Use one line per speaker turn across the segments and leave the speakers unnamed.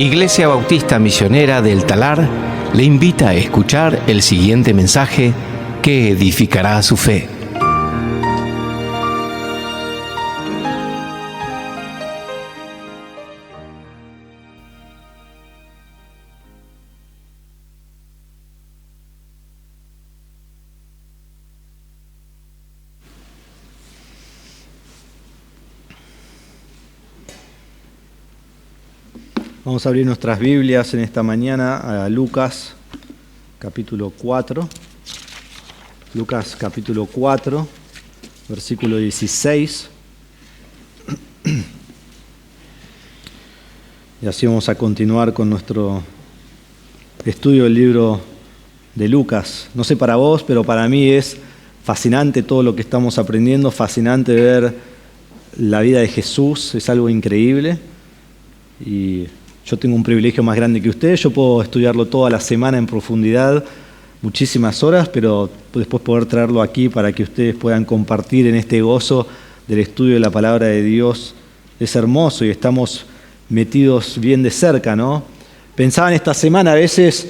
Iglesia Bautista Misionera del Talar le invita a escuchar el siguiente mensaje que edificará su fe.
Vamos a abrir nuestras Biblias en esta mañana a Lucas capítulo 4. Lucas capítulo 4, versículo 16. Y así vamos a continuar con nuestro estudio del libro de Lucas. No sé para vos, pero para mí es fascinante todo lo que estamos aprendiendo, fascinante ver la vida de Jesús, es algo increíble. Y yo tengo un privilegio más grande que ustedes, yo puedo estudiarlo toda la semana en profundidad, muchísimas horas, pero después poder traerlo aquí para que ustedes puedan compartir en este gozo del estudio de la palabra de Dios es hermoso y estamos metidos bien de cerca, ¿no? Pensaba en esta semana, a veces,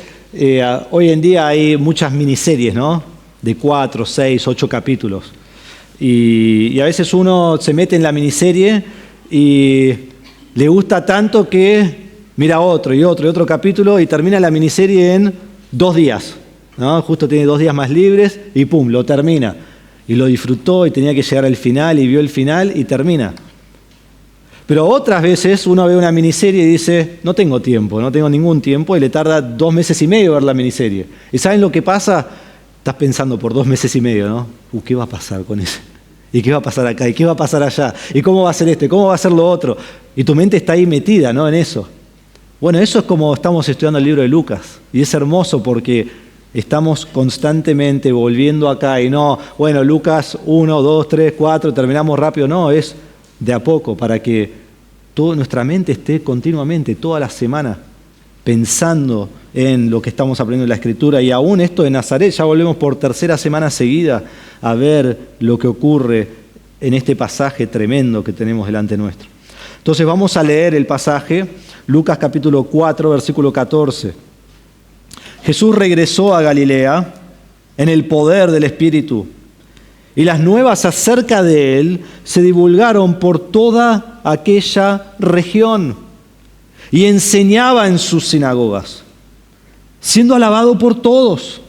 hoy en día hay muchas miniseries, ¿no? De 4, 6, 8 capítulos. Y a veces uno se mete en la miniserie y le gusta tanto que mira otro y otro capítulo y termina la miniserie en 2 días, ¿no? Justo tiene 2 días más libres y pum, lo termina. Y lo disfrutó y tenía que llegar al final y vio el final y termina. Pero otras veces uno ve una miniserie y dice, no tengo tiempo, no tengo ningún tiempo, y le tarda 2 meses y medio ver la miniserie. ¿Y saben lo que pasa? Estás pensando por 2 meses y medio, ¿no? ¿Qué va a pasar con eso? ¿Y qué va a pasar acá? ¿Y qué va a pasar allá? ¿Y cómo va a ser esto? ¿Y cómo va a ser lo otro? Y tu mente está ahí metida, ¿no? En eso. Bueno, eso es como estamos estudiando el libro de Lucas. Y es hermoso porque estamos constantemente volviendo acá y no, bueno, Lucas 1, 2, 3, 4, terminamos rápido. No, es de a poco para que toda nuestra mente esté continuamente, toda la semana, pensando en lo que estamos aprendiendo en la Escritura. Y aún esto de Nazaret, ya volvemos por 3ª semana seguida a ver lo que ocurre en este pasaje tremendo que tenemos delante nuestro. Entonces vamos a leer el pasaje, Lucas capítulo 4, versículo 14. Jesús regresó a Galilea en el poder del Espíritu, y las nuevas acerca de él se divulgaron por toda aquella región, y enseñaba en sus sinagogas, siendo alabado por todos.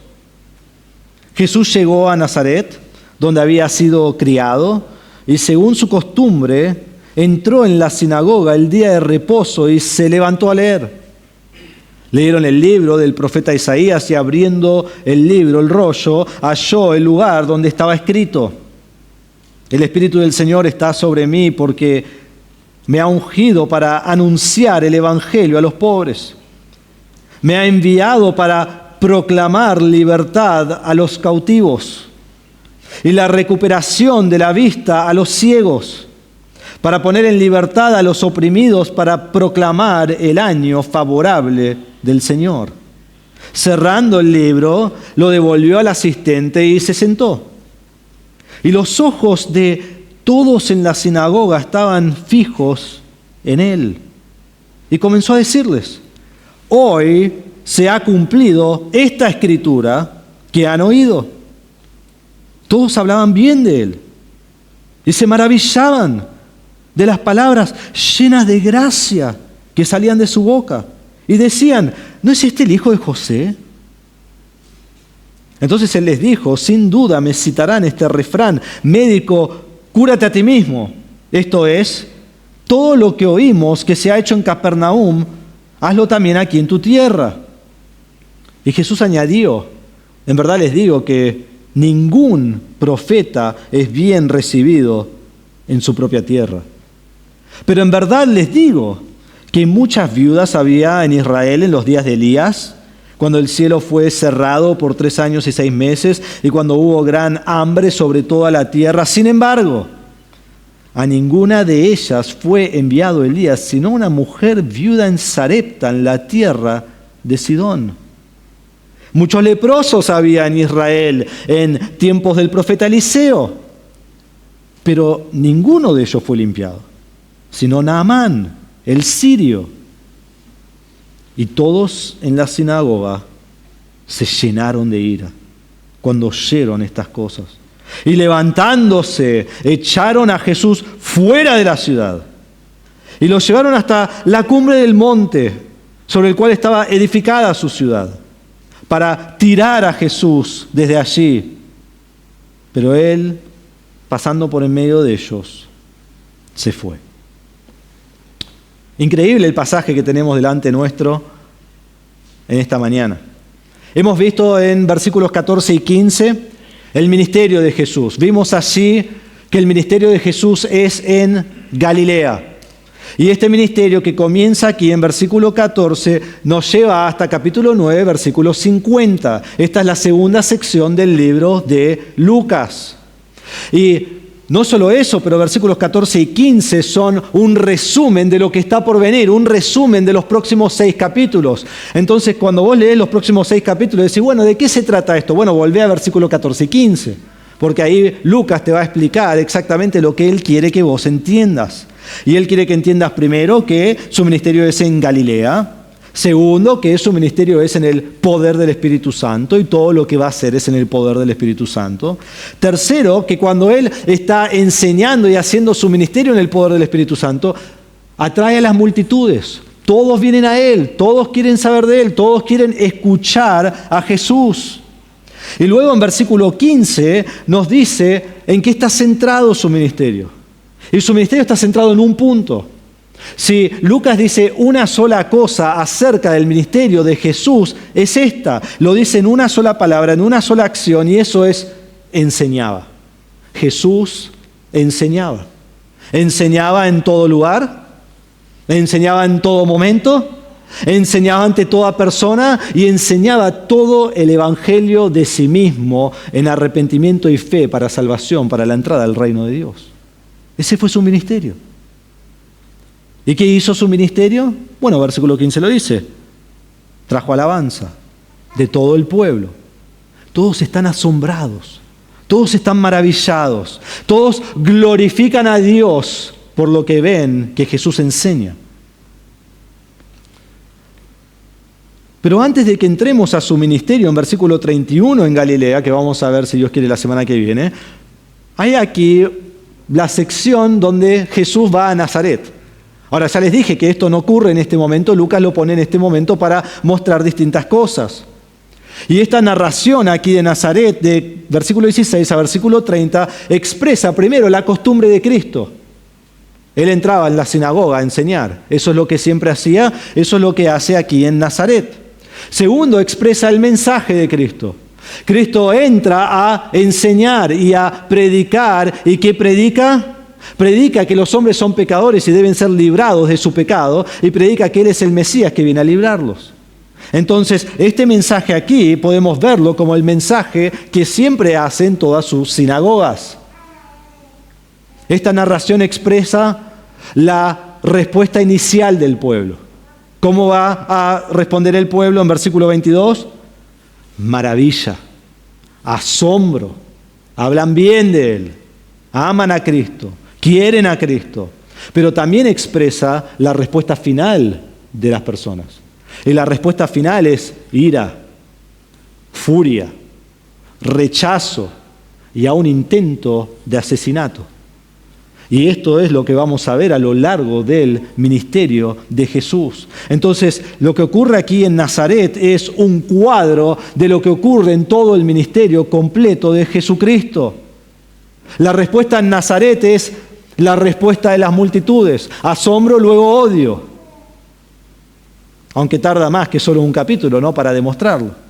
Jesús llegó a Nazaret, donde había sido criado, y según su costumbre, entró en la sinagoga el día de reposo y se levantó a leer. Leyeron el libro del profeta Isaías y abriendo el libro, el rollo, halló el lugar donde estaba escrito: el Espíritu del Señor está sobre mí porque me ha ungido para anunciar el Evangelio a los pobres. Me ha enviado para proclamar libertad a los cautivos y la recuperación de la vista a los ciegos, para poner en libertad a los oprimidos, para proclamar el año favorable del Señor. Cerrando el libro, lo devolvió al asistente y se sentó. Y los ojos de todos en la sinagoga estaban fijos en él. Y comenzó a decirles: hoy se ha cumplido esta escritura que han oído. Todos hablaban bien de él y se maravillaban de las palabras llenas de gracia que salían de su boca. Y decían: ¿no es este el hijo de José? Entonces él les dijo: sin duda me citarán este refrán: médico, cúrate a ti mismo. Esto es, todo lo que oímos que se ha hecho en Capernaum, hazlo también aquí en tu tierra. Y Jesús añadió: en verdad les digo que ningún profeta es bien recibido en su propia tierra. Pero en verdad les digo que muchas viudas había en Israel en los días de Elías, cuando el cielo fue cerrado por 3 años y 6 meses, y cuando hubo gran hambre sobre toda la tierra. Sin embargo, a ninguna de ellas fue enviado Elías, sino una mujer viuda en Sarepta, en la tierra de Sidón. Muchos leprosos había en Israel en tiempos del profeta Eliseo, pero ninguno de ellos fue limpiado, sino Naamán, el sirio. Y todos en la sinagoga se llenaron de ira cuando oyeron estas cosas. Y levantándose, echaron a Jesús fuera de la ciudad y lo llevaron hasta la cumbre del monte sobre el cual estaba edificada su ciudad, para tirar a Jesús desde allí. Pero él, pasando por en medio de ellos, se fue. Increíble el pasaje que tenemos delante nuestro en esta mañana. Hemos visto en versículos 14 y 15 el ministerio de Jesús. Vimos allí que el ministerio de Jesús es en Galilea. Y este ministerio que comienza aquí en versículo 14 nos lleva hasta capítulo 9, versículo 50. Esta es la segunda sección del libro de Lucas. Y no solo eso, pero versículos 14 y 15 son un resumen de lo que está por venir, un resumen de los próximos 6 capítulos. Entonces, cuando vos lees los próximos 6 capítulos, decís, bueno, ¿de qué se trata esto? Bueno, volvé a versículos 14 y 15, porque ahí Lucas te va a explicar exactamente lo que él quiere que vos entiendas. Y él quiere que entiendas primero que su ministerio es en Galilea. Segundo, que su ministerio es en el poder del Espíritu Santo y todo lo que va a hacer es en el poder del Espíritu Santo. Tercero, que cuando él está enseñando y haciendo su ministerio en el poder del Espíritu Santo, atrae a las multitudes. Todos vienen a él, todos quieren saber de él, todos quieren escuchar a Jesús. Y luego en versículo 15 nos dice en qué está centrado su ministerio. Y su ministerio está centrado en un punto. Si Lucas dice una sola cosa acerca del ministerio de Jesús, es esta. Lo dice en una sola palabra, en una sola acción, y eso es enseñaba. Jesús enseñaba. Enseñaba en todo lugar, enseñaba en todo momento, enseñaba ante toda persona y enseñaba todo el evangelio de sí mismo en arrepentimiento y fe para salvación, para la entrada al reino de Dios. Ese fue su ministerio. ¿Y qué hizo su ministerio? Bueno, versículo 15 lo dice. Trajo alabanza de todo el pueblo. Todos están asombrados. Todos están maravillados. Todos glorifican a Dios por lo que ven que Jesús enseña. Pero antes de que entremos a su ministerio, en versículo 31 en Galilea, que vamos a ver si Dios quiere la semana que viene, hay aquí la sección donde Jesús va a Nazaret. Ahora, ya les dije que esto no ocurre en este momento, Lucas lo pone en este momento para mostrar distintas cosas. Y esta narración aquí de Nazaret, de versículo 16 a versículo 30, expresa primero la costumbre de Cristo. Él entraba en la sinagoga a enseñar, eso es lo que siempre hacía, eso es lo que hace aquí en Nazaret. Segundo, expresa el mensaje de Cristo. Cristo entra a enseñar y a predicar. ¿Y qué predica? Predica que los hombres son pecadores y deben ser librados de su pecado. Y predica que Él es el Mesías que viene a librarlos. Entonces, este mensaje aquí podemos verlo como el mensaje que siempre hacen todas sus sinagogas. Esta narración expresa la respuesta inicial del pueblo. ¿Cómo va a responder el pueblo en versículo 22? Maravilla, asombro, hablan bien de Él, aman a Cristo, quieren a Cristo, pero también expresa la respuesta final de las personas. Y la respuesta final es ira, furia, rechazo y aún intento de asesinato. Y esto es lo que vamos a ver a lo largo del ministerio de Jesús. Entonces, lo que ocurre aquí en Nazaret es un cuadro de lo que ocurre en todo el ministerio completo de Jesucristo. La respuesta en Nazaret es la respuesta de las multitudes. Asombro, luego odio. Aunque tarda más que solo un capítulo, ¿no?, para demostrarlo.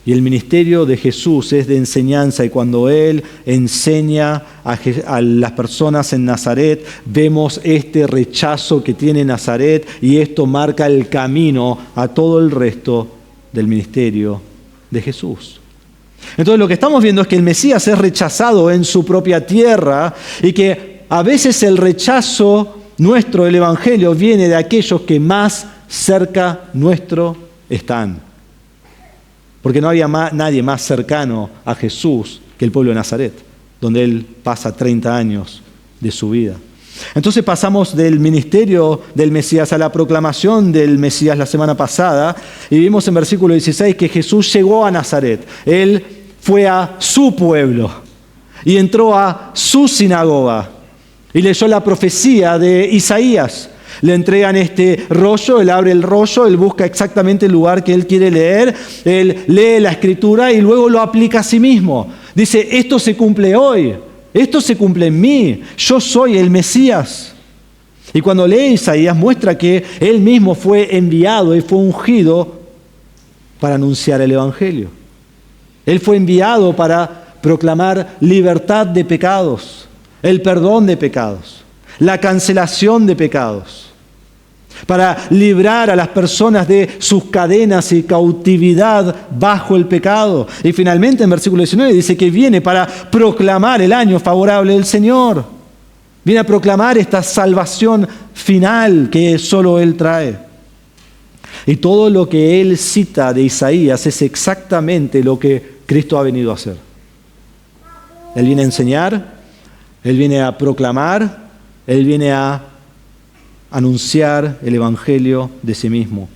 Y el ministerio de Jesús es de enseñanza, y cuando Él enseña a las personas en Nazaret, vemos este rechazo que tiene Nazaret, y esto marca el camino a todo el resto del ministerio de Jesús. Entonces lo que estamos viendo es que el Mesías es rechazado en su propia tierra, y que a veces el rechazo nuestro del Evangelio viene de aquellos que más cerca nuestro están. Porque no había nadie más cercano a Jesús que el pueblo de Nazaret, donde Él pasa 30 años de su vida. Entonces pasamos del ministerio del Mesías a la proclamación del Mesías la semana pasada y vimos en versículo 16 que Jesús llegó a Nazaret. Él fue a su pueblo y entró a su sinagoga y leyó la profecía de Isaías. Le entregan este rollo, él abre el rollo, él busca exactamente el lugar que él quiere leer, él lee la escritura y luego lo aplica a sí mismo. Dice, esto se cumple hoy, esto se cumple en mí, yo soy el Mesías. Y cuando lee Isaías muestra que él mismo fue enviado y fue ungido para anunciar el Evangelio. Él fue enviado para proclamar libertad de pecados, el perdón de pecados, la cancelación de pecados, para librar a las personas de sus cadenas y cautividad bajo el pecado. Y finalmente en versículo 19 dice que viene para proclamar el año favorable del Señor. Viene a proclamar esta salvación final que solo Él trae. Y todo lo que Él cita de Isaías es exactamente lo que Cristo ha venido a hacer. Él viene a enseñar, Él viene a proclamar, Él viene a anunciar el Evangelio de sí mismo.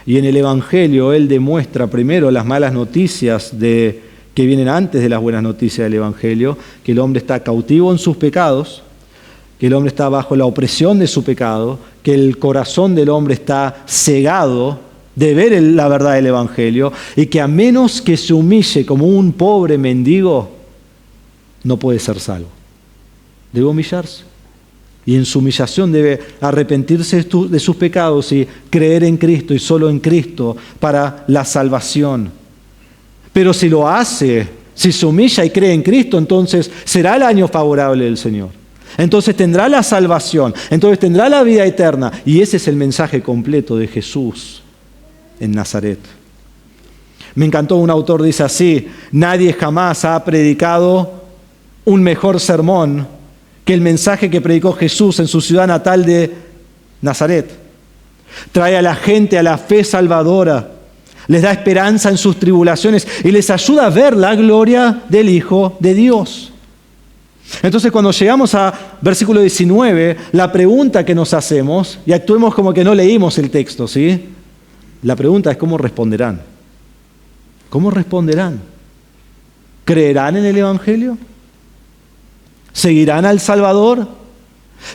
Y en el Evangelio Él demuestra primero las malas noticias que vienen antes de las buenas noticias del Evangelio, que el hombre está cautivo en sus pecados, que el hombre está bajo la opresión de su pecado, que el corazón del hombre está cegado de ver la verdad del Evangelio y que a menos que se humille como un pobre mendigo, no puede ser salvo. Debe humillarse. Y en su humillación debe arrepentirse de sus pecados y creer en Cristo y solo en Cristo para la salvación. Pero si lo hace, si se humilla y cree en Cristo, entonces será el año favorable del Señor. Entonces tendrá la salvación, entonces tendrá la vida eterna. Y ese es el mensaje completo de Jesús en Nazaret. Me encantó, un autor dice así: nadie jamás ha predicado un mejor sermón que el mensaje que predicó Jesús en su ciudad natal de Nazaret. Trae a la gente a la fe salvadora, les da esperanza en sus tribulaciones y les ayuda a ver la gloria del Hijo de Dios. Entonces, cuando llegamos a versículo 19, la pregunta que nos hacemos, y actuemos como que no leímos el texto, ¿sí? La pregunta es: ¿cómo responderán? ¿Cómo responderán? ¿Creerán en el Evangelio? ¿Seguirán al Salvador?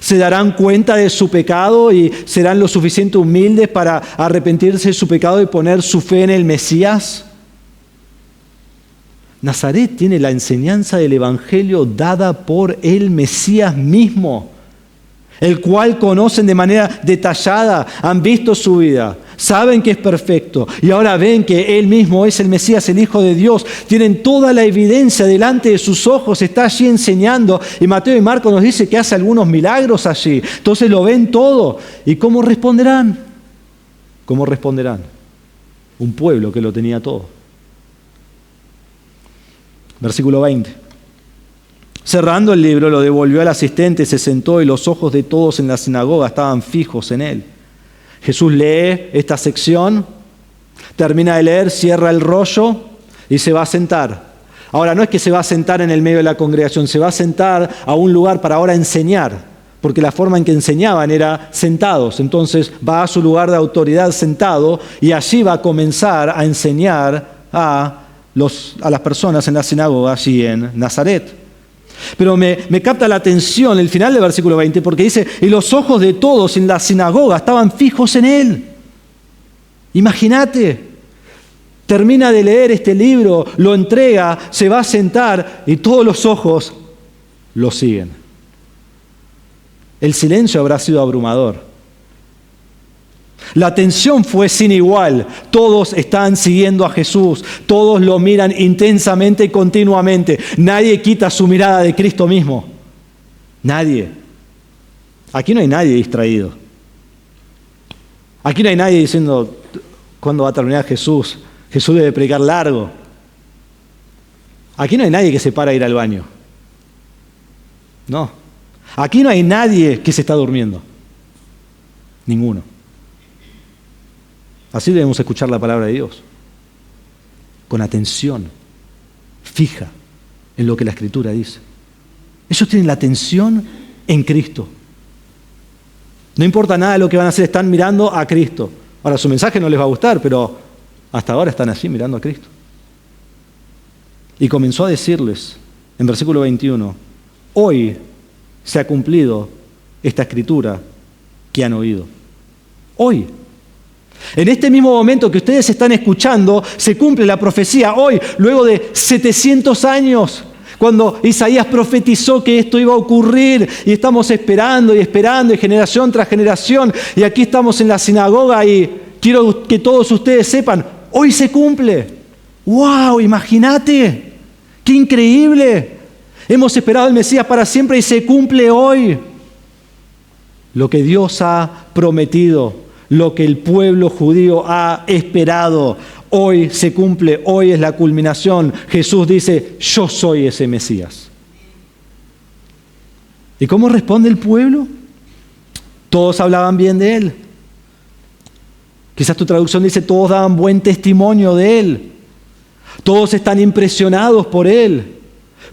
¿Se darán cuenta de su pecado y serán lo suficiente humildes para arrepentirse de su pecado y poner su fe en el Mesías? Nazaret tiene la enseñanza del Evangelio dada por el Mesías mismo, el cual conocen de manera detallada, han visto su vida, saben que es perfecto y ahora ven que Él mismo es el Mesías, el Hijo de Dios. Tienen toda la evidencia delante de sus ojos, está allí enseñando y Mateo y Marcos nos dice que hace algunos milagros allí. Entonces lo ven todo. ¿Y cómo responderán? ¿Cómo responderán? Un pueblo que lo tenía todo. Versículo 20. Cerrando el libro, lo devolvió al asistente, se sentó y los ojos de todos en la sinagoga estaban fijos en él. Jesús lee esta sección, termina de leer, cierra el rollo y se va a sentar. Ahora, no es que se va a sentar en el medio de la congregación, se va a sentar a un lugar para ahora enseñar, porque la forma en que enseñaban era sentados. Entonces va a su lugar de autoridad sentado y allí va a comenzar a enseñar a las personas en la sinagoga allí en Nazaret. Pero me capta la atención el final del versículo 20 porque dice: y los ojos de todos en la sinagoga estaban fijos en él. Imagínate, termina de leer este libro, lo entrega, se va a sentar y todos los ojos lo siguen. El silencio habrá sido abrumador. La atención fue sin igual. Todos están siguiendo a Jesús. Todos lo miran intensamente y continuamente. Nadie quita su mirada de Cristo mismo. Nadie. Aquí no hay nadie distraído. Aquí no hay nadie diciendo: ¿cuándo va a terminar Jesús? Jesús debe predicar largo. Aquí no hay nadie que se para a ir al baño. No. Aquí no hay nadie que se está durmiendo. Ninguno. Así debemos escuchar la palabra de Dios, con atención fija en lo que la Escritura dice. Ellos tienen la atención en Cristo. No importa nada de lo que van a hacer, están mirando a Cristo. Ahora, su mensaje no les va a gustar, pero hasta ahora están allí mirando a Cristo. Y comenzó a decirles, en versículo 21, hoy se ha cumplido esta escritura que han oído. Hoy. En este mismo momento que ustedes están escuchando, se cumple la profecía hoy, luego de 700 años, cuando Isaías profetizó que esto iba a ocurrir, y estamos esperando y esperando, y generación tras generación, y aquí estamos en la sinagoga, y quiero que todos ustedes sepan, hoy se cumple. ¡Wow! Imagínate, ¡qué increíble! Hemos esperado al Mesías para siempre y se cumple hoy. Lo que Dios ha prometido, lo que el pueblo judío ha esperado, hoy se cumple, hoy es la culminación. Jesús dice, yo soy ese Mesías. ¿Y cómo responde el pueblo? Todos hablaban bien de él. Quizás tu traducción dice, todos daban buen testimonio de él. Todos están impresionados por él,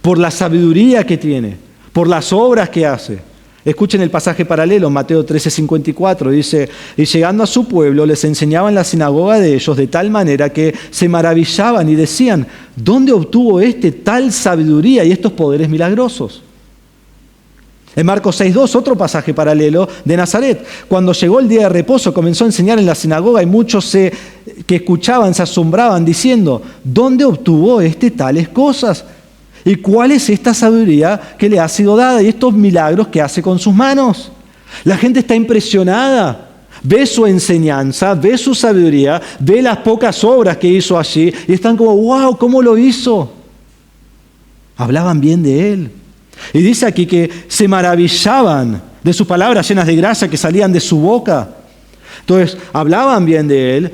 por la sabiduría que tiene, por las obras que hace. Escuchen el pasaje paralelo, Mateo 13:54, dice, y llegando a su pueblo les enseñaba en la sinagoga de ellos de tal manera que se maravillaban y decían, ¿dónde obtuvo tal sabiduría y estos poderes milagrosos? En Marcos 6:2, otro pasaje paralelo de Nazaret. Cuando llegó el día de reposo, comenzó a enseñar en la sinagoga y muchos que escuchaban se asombraban diciendo, ¿dónde obtuvo tales cosas? ¿Y cuál es esta sabiduría que le ha sido dada? Y estos milagros que hace con sus manos. La gente está impresionada. Ve su enseñanza, ve su sabiduría, ve las pocas obras que hizo allí. Y están como, wow, ¿cómo lo hizo? Hablaban bien de él. Y dice aquí que se maravillaban de sus palabras llenas de gracia que salían de su boca. Entonces, hablaban bien de él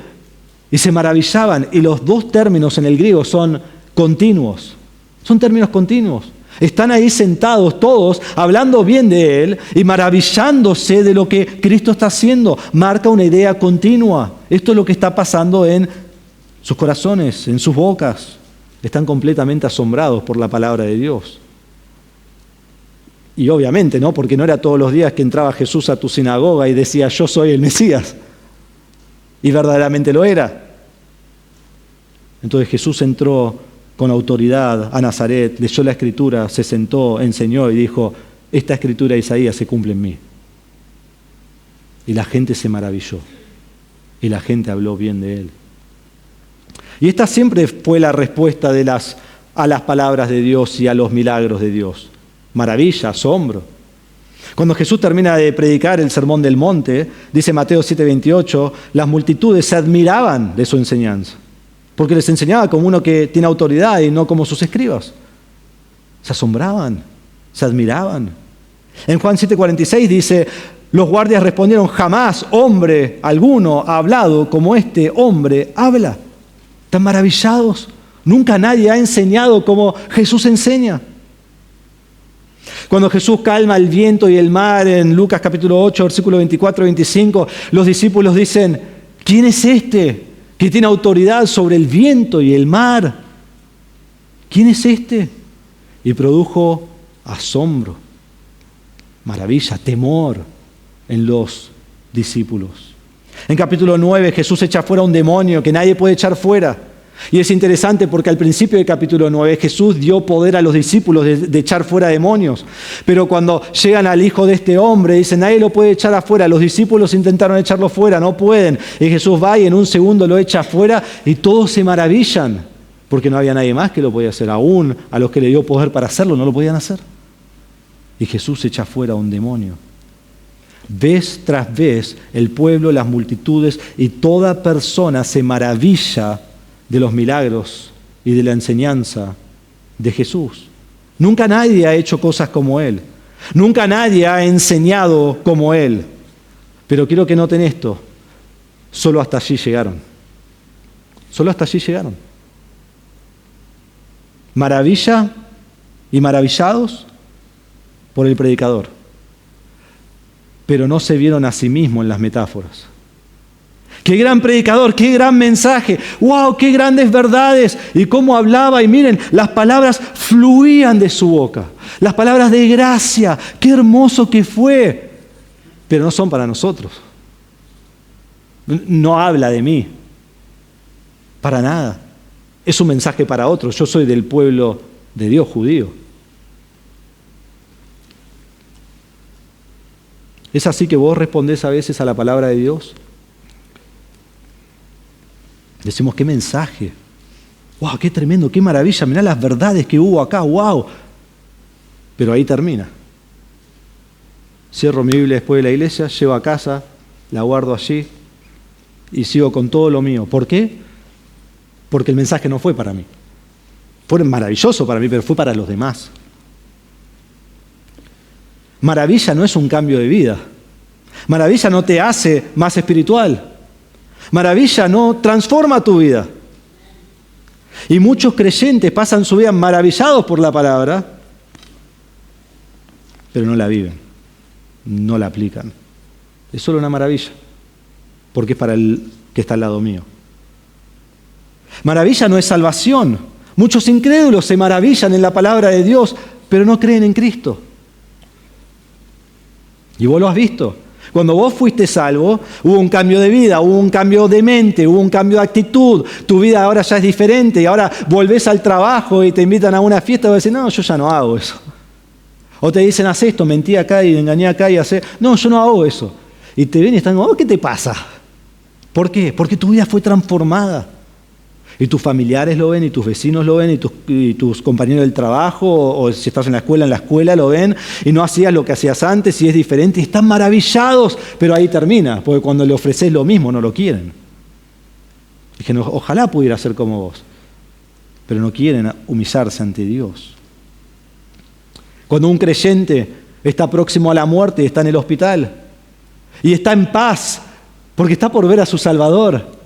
y se maravillaban. Y los dos términos en el griego son continuos. Son términos continuos. Están ahí sentados todos, hablando bien de él y maravillándose de lo que Cristo está haciendo. Marca una idea continua. Esto es lo que está pasando en sus corazones, en sus bocas. Están completamente asombrados por la palabra de Dios. Y obviamente, ¿no? Porque no era todos los días que entraba Jesús a tu sinagoga y decía, yo soy el Mesías. Y verdaderamente lo era. Entonces Jesús entró con autoridad a Nazaret, leyó la Escritura, se sentó, enseñó y dijo, esta Escritura de Isaías se cumple en mí. Y la gente se maravilló. Y la gente habló bien de él. Y esta siempre fue la respuesta a las palabras de Dios y a los milagros de Dios. Maravilla, asombro. Cuando Jesús termina de predicar el Sermón del Monte, dice Mateo 7:28, las multitudes se admiraban de su enseñanza. Porque les enseñaba como uno que tiene autoridad y no como sus escribas. Se asombraban, se admiraban. En Juan 7:46 dice, los guardias respondieron, jamás hombre alguno ha hablado como este hombre habla. Están maravillados. Nunca nadie ha enseñado como Jesús enseña. Cuando Jesús calma el viento y el mar en Lucas capítulo 8, versículo 24 y 25, los discípulos dicen, ¿quién es este que tiene autoridad sobre el viento y el mar? ¿Quién es este? Y produjo asombro, maravilla, temor en los discípulos. En capítulo 9 Jesús echa fuera un demonio que nadie puede echar fuera. Y es interesante porque al principio del capítulo 9 Jesús dio poder a los discípulos de echar fuera demonios. Pero cuando llegan al hijo de este hombre, dicen, nadie lo puede echar afuera. Los discípulos intentaron echarlo fuera, no pueden. Y Jesús va y en un segundo lo echa afuera y todos se maravillan. Porque no había nadie más que lo podía hacer. Aún a los que le dio poder para hacerlo no lo podían hacer. Y Jesús echa fuera un demonio. Vez tras vez el pueblo, las multitudes y toda persona se maravilla de los milagros y de la enseñanza de Jesús. Nunca nadie ha hecho cosas como él. Nunca nadie ha enseñado como él. Pero quiero que noten esto. Solo hasta allí llegaron. Solo hasta allí llegaron. Maravilla y maravillados por el predicador. Pero no se vieron a sí mismos en las metáforas. ¡Qué gran predicador! ¡Qué gran mensaje! ¡Wow! ¡Qué grandes verdades! Y cómo hablaba. Y miren, las palabras fluían de su boca. Las palabras de gracia. ¡Qué hermoso que fue! pero no son para nosotros. No habla de mí, para nada. Es un mensaje para otros. Yo soy del pueblo de Dios, judío. ¿Es así que vos respondés a veces a la palabra de Dios? Decimos, qué mensaje. ¡Wow! ¡Qué tremendo! ¡Qué maravilla! Mirá las verdades que hubo acá. ¡Wow! Pero ahí termina. Cierro mi Biblia después de la iglesia, llevo a casa, la guardo allí y sigo con todo lo mío. ¿Por qué? Porque el mensaje no fue para mí. Fue maravilloso para mí, pero fue para los demás. Maravilla no es un cambio de vida. Maravilla no te hace más espiritual. Maravilla no transforma tu vida. Y muchos creyentes pasan su vida maravillados por la palabra, pero no la viven, no la aplican. Es solo una maravilla, porque es para el que está al lado mío. Maravilla no es salvación. Muchos incrédulos se maravillan en la palabra de Dios, pero no creen en Cristo. Y vos lo has visto. Cuando vos fuiste salvo, hubo un cambio de vida, hubo un cambio de mente, hubo un cambio de actitud. Tu vida ahora ya es diferente y ahora volvés al trabajo y te invitan a una fiesta y vos decís, no, yo ya no hago eso. O te dicen, haz esto, mentí acá y engañé acá y hacé. No, yo no hago eso. Y te ven y están, oh, ¿qué te pasa? ¿Por qué? Porque tu vida fue transformada. Y tus familiares lo ven, y tus vecinos lo ven, y tus compañeros del trabajo, o si estás en la escuela lo ven, y no hacías lo que hacías antes, y es diferente, y están maravillados, pero ahí termina, porque cuando le ofreces lo mismo no lo quieren. Dije, no, ojalá pudiera ser como vos, pero no quieren humillarse ante Dios. Cuando un creyente está próximo a la muerte y está en el hospital, y está en paz, porque está por ver a su Salvador,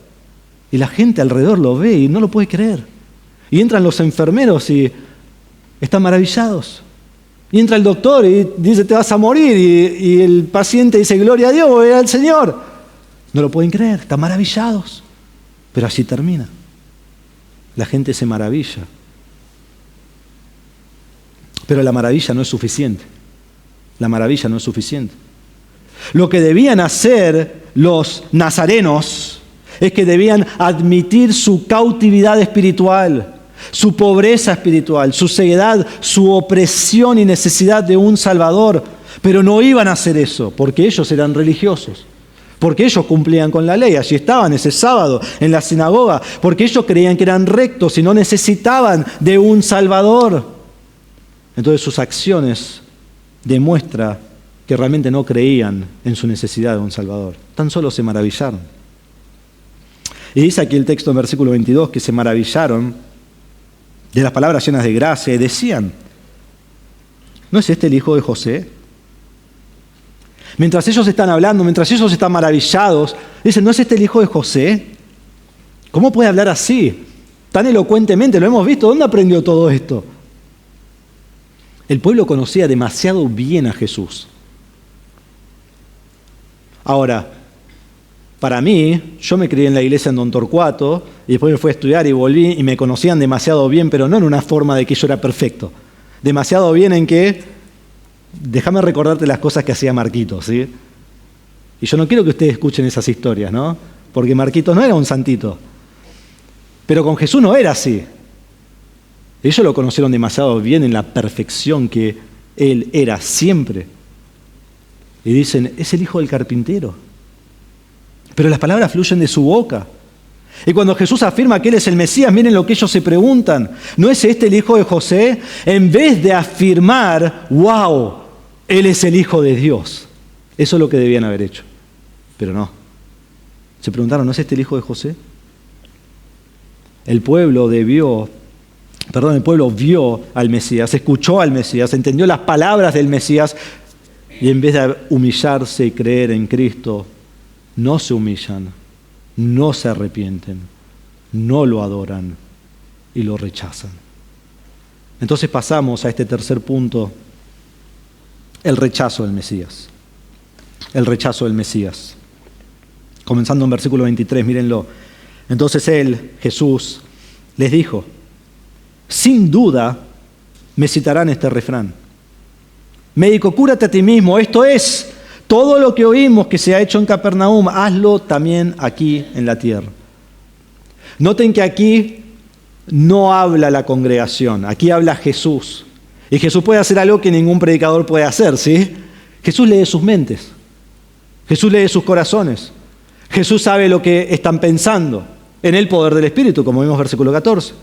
y la gente alrededor lo ve y no lo puede creer. Y entran los enfermeros y están maravillados. Y entra el doctor y dice, te vas a morir. Y el paciente dice, gloria a Dios, voy a ver al Señor. No lo pueden creer, están maravillados. Pero así termina. La gente se maravilla. Pero la maravilla no es suficiente. La maravilla no es suficiente. Lo que debían hacer los nazarenos es que debían admitir su cautividad espiritual, su pobreza espiritual, su ceguedad, su opresión y necesidad de un Salvador. Pero no iban a hacer eso, porque ellos eran religiosos, porque ellos cumplían con la ley. Allí estaban ese sábado en la sinagoga, porque ellos creían que eran rectos y no necesitaban de un Salvador. Entonces sus acciones demuestran que realmente no creían en su necesidad de un Salvador. Tan solo se maravillaron. Y dice aquí el texto en versículo 22 que se maravillaron de las palabras llenas de gracia y decían, ¿no es este el hijo de José? Mientras ellos están hablando, mientras ellos están maravillados, dicen, ¿no es este el hijo de José? ¿Cómo puede hablar así? Tan elocuentemente, lo hemos visto. ¿Dónde aprendió todo esto? El pueblo conocía demasiado bien a Jesús. Ahora, para mí, yo me crié en la iglesia en Don Torcuato y después me fui a estudiar y volví y me conocían demasiado bien, pero no en una forma de que yo era perfecto. Demasiado bien en que, déjame recordarte las cosas que hacía Marquitos, ¿sí? Y yo no quiero que ustedes escuchen esas historias, ¿no? Porque Marquitos no era un santito. Pero con Jesús no era así. Ellos lo conocieron demasiado bien en la perfección que Él era siempre. Y dicen, es el hijo del carpintero. Pero las palabras fluyen de su boca. Y cuando Jesús afirma que Él es el Mesías, miren lo que ellos se preguntan. ¿No es este el hijo de José? En vez de afirmar, wow, Él es el Hijo de Dios. Eso es lo que debían haber hecho. Pero no. Se preguntaron, ¿no es este el hijo de José? El pueblo vio al Mesías, escuchó al Mesías, entendió las palabras del Mesías y en vez de humillarse y creer en Cristo, no se humillan, no se arrepienten, no lo adoran y lo rechazan. Entonces pasamos a este tercer punto, el rechazo del Mesías. El rechazo del Mesías. Comenzando en versículo 23, mírenlo. Entonces Él, Jesús, les dijo, sin duda me citarán este refrán. Médico, cúrate a ti mismo, esto es, Todo lo que oímos que se ha hecho en Capernaum, hazlo también aquí en la tierra. Noten que aquí no habla la congregación, aquí habla Jesús. Y Jesús puede hacer algo que ningún predicador puede hacer, ¿sí? Jesús lee sus mentes, Jesús lee sus corazones, Jesús sabe lo que están pensando en el poder del Espíritu, como vimos en versículo 14.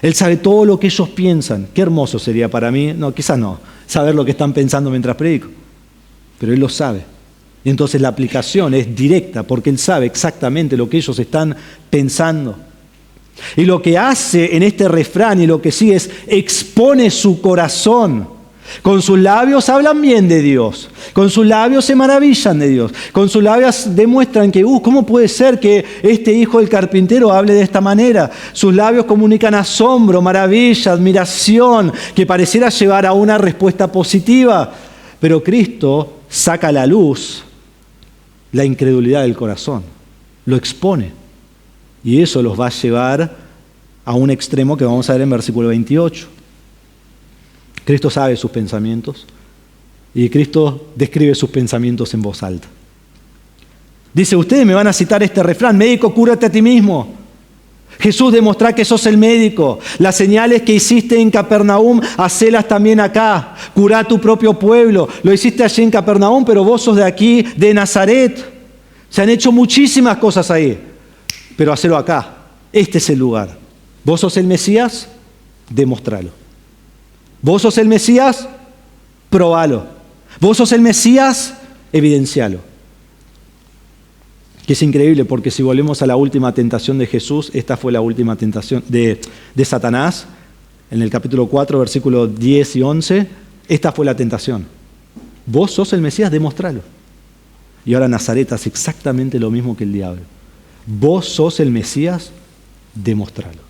Él sabe todo lo que ellos piensan. Qué hermoso sería para mí, no, quizás no, saber lo que están pensando mientras predico, pero Él lo sabe. Y entonces la aplicación es directa porque Él sabe exactamente lo que ellos están pensando. Y lo que hace en este refrán y lo que sigue es expone su corazón. Con sus labios hablan bien de Dios, con sus labios se maravillan de Dios, con sus labios demuestran que, ¿cómo puede ser que este hijo del carpintero hable de esta manera? Sus labios comunican asombro, maravilla, admiración, que pareciera llevar a una respuesta positiva. Pero Cristo saca a la luz la incredulidad del corazón, lo expone. Y eso los va a llevar a un extremo que vamos a ver en versículo 28. Cristo sabe sus pensamientos y Cristo describe sus pensamientos en voz alta. Dice, ustedes me van a citar este refrán, médico, cúrate a ti mismo. Jesús, demostrá que sos el médico. Las señales que hiciste en Capernaum, hacelas también acá. Curá tu propio pueblo. Lo hiciste allí en Capernaum, pero vos sos de aquí, de Nazaret. Se han hecho muchísimas cosas ahí, pero hacelo acá. Este es el lugar. ¿Vos sos el Mesías? Demostralo. ¿Vos sos el Mesías? Probalo. ¿Vos sos el Mesías? Evidencialo. Que es increíble porque si volvemos a la última tentación de Jesús, esta fue la última tentación de Satanás, en el capítulo 4, versículos 10 y 11, esta fue la tentación. Vos sos el Mesías, demostralo. Y ahora Nazaret hace exactamente lo mismo que el diablo. Vos sos el Mesías, demostralo.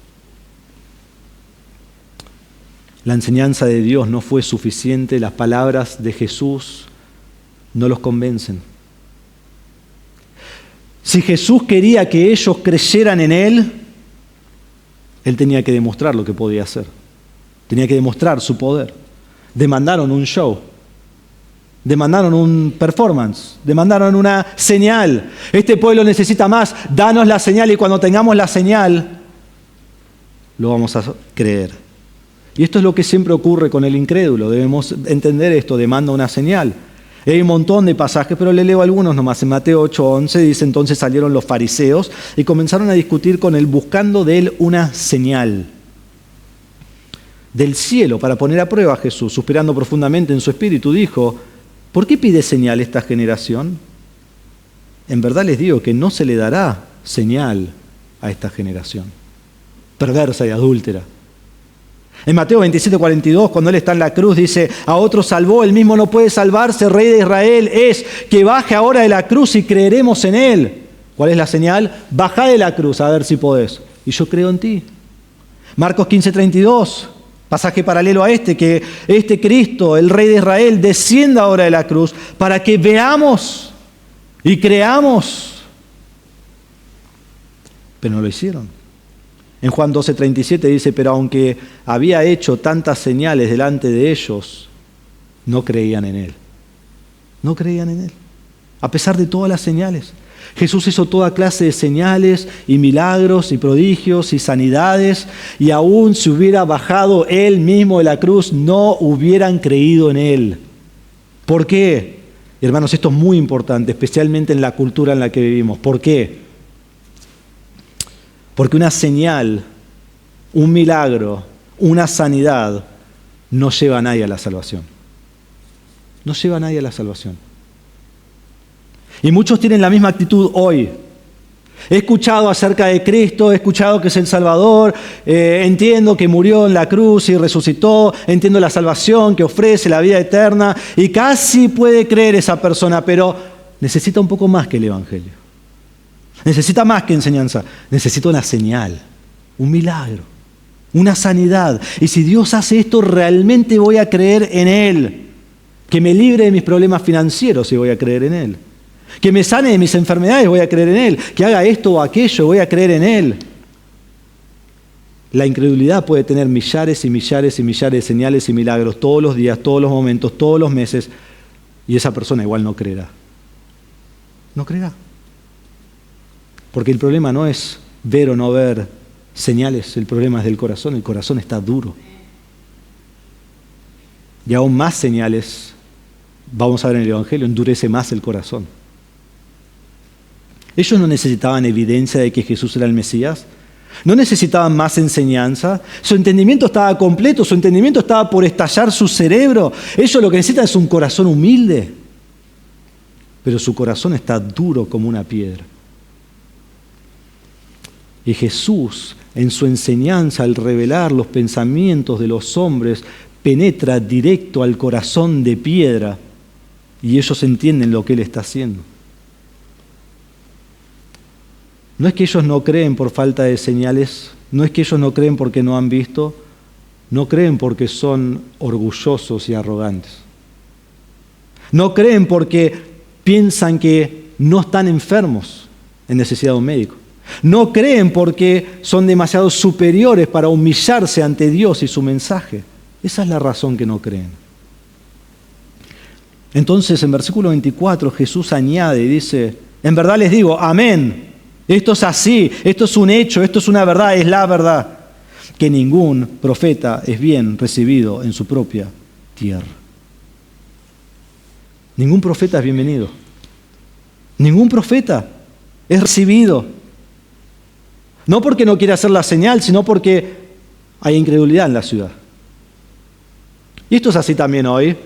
La enseñanza de Dios no fue suficiente, las palabras de Jesús no los convencen. Si Jesús quería que ellos creyeran en Él, Él tenía que demostrar lo que podía hacer. Tenía que demostrar su poder. Demandaron un show, demandaron un performance, demandaron una señal. Este pueblo necesita más, danos la señal y cuando tengamos la señal, lo vamos a creer. Y esto es lo que siempre ocurre con el incrédulo. Debemos entender esto, demanda una señal. Hay un montón de pasajes, pero le leo algunos nomás. En Mateo 8:11 dice, entonces salieron los fariseos y comenzaron a discutir con él, buscando de él una señal del cielo para poner a prueba a Jesús. Suspirando profundamente en su espíritu, dijo, ¿por qué pide señal esta generación? En verdad les digo que no se le dará señal a esta generación perversa y adúltera. En Mateo 27:42, cuando Él está en la cruz, dice, a otro salvó, Él mismo no puede salvarse, Rey de Israel es, que baje ahora de la cruz y creeremos en Él. ¿Cuál es la señal? Bajá de la cruz, a ver si podés. Y yo creo en ti. Marcos 15:32, pasaje paralelo a este, que este Cristo, el Rey de Israel, descienda ahora de la cruz para que veamos y creamos. Pero no lo hicieron. En Juan 12:37 dice, pero aunque había hecho tantas señales delante de ellos, no creían en Él. No creían en Él. A pesar de todas las señales. Jesús hizo toda clase de señales y milagros y prodigios y sanidades, y aún si hubiera bajado Él mismo de la cruz, no hubieran creído en Él. ¿Por qué? Hermanos, esto es muy importante, especialmente en la cultura en la que vivimos. ¿Por qué? Porque una señal, un milagro, una sanidad no lleva a nadie a la salvación. No lleva a nadie a la salvación. Y muchos tienen la misma actitud hoy. He escuchado acerca de Cristo, he escuchado que es el Salvador, entiendo que murió en la cruz y resucitó, entiendo la salvación que ofrece, la vida eterna, y casi puede creer esa persona, pero necesita un poco más que el Evangelio. Necesita más que enseñanza, necesita una señal, un milagro, una sanidad. Y si Dios hace esto, realmente voy a creer en Él. Que me libre de mis problemas financieros y voy a creer en Él. Que me sane de mis enfermedades, voy a creer en Él. Que haga esto o aquello, voy a creer en Él. La incredulidad puede tener millares y millares y millares de señales y milagros todos los días, todos los momentos, todos los meses, y esa persona igual no creerá. no creerá. Porque el problema no es ver o no ver señales, el problema es del corazón. El corazón está duro. Y aún más señales, vamos a ver en el Evangelio, endurece más el corazón. Ellos no necesitaban evidencia de que Jesús era el Mesías. No necesitaban más enseñanza. Su entendimiento estaba completo, su entendimiento estaba por estallar su cerebro. Ellos lo que necesitan es un corazón humilde. Pero su corazón está duro como una piedra. Y Jesús, en su enseñanza, al revelar los pensamientos de los hombres, penetra directo al corazón de piedra y ellos entienden lo que Él está haciendo. No es que ellos no creen por falta de señales, no es que ellos no creen porque no han visto, no creen porque son orgullosos y arrogantes. No creen porque piensan que no están enfermos en necesidad de un médico. No creen porque son demasiado superiores para humillarse ante Dios y su mensaje. Esa es la razón que no creen. Entonces, en versículo 24, Jesús añade y dice, en verdad les digo, amén. Esto es así, esto es un hecho, esto es una verdad, es la verdad. Que ningún profeta es bien recibido en su propia tierra. Ningún profeta es bienvenido. Ningún profeta es recibido. No porque no quiera hacer la señal, sino porque hay incredulidad en la ciudad. Y esto es así también hoy.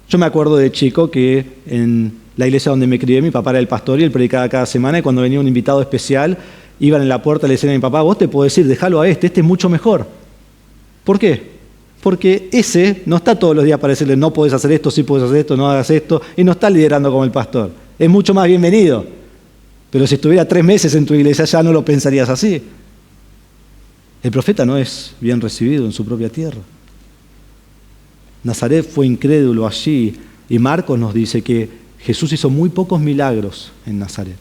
Yo me acuerdo de chico que en la iglesia donde me crié, mi papá era el pastor y él predicaba cada semana, y cuando venía un invitado especial, iban en la puerta y le decían a mi papá, vos te podés decir, déjalo a este es mucho mejor. ¿Por qué? Porque ese no está todos los días para decirle, no podés hacer esto, sí podés hacer esto, no hagas esto, y no está liderando como el pastor. Es mucho más bienvenido. Pero si estuviera 3 meses en tu iglesia ya no lo pensarías así. El profeta no es bien recibido en su propia tierra. Nazaret fue incrédulo allí y Marcos nos dice que Jesús hizo muy pocos milagros en Nazaret.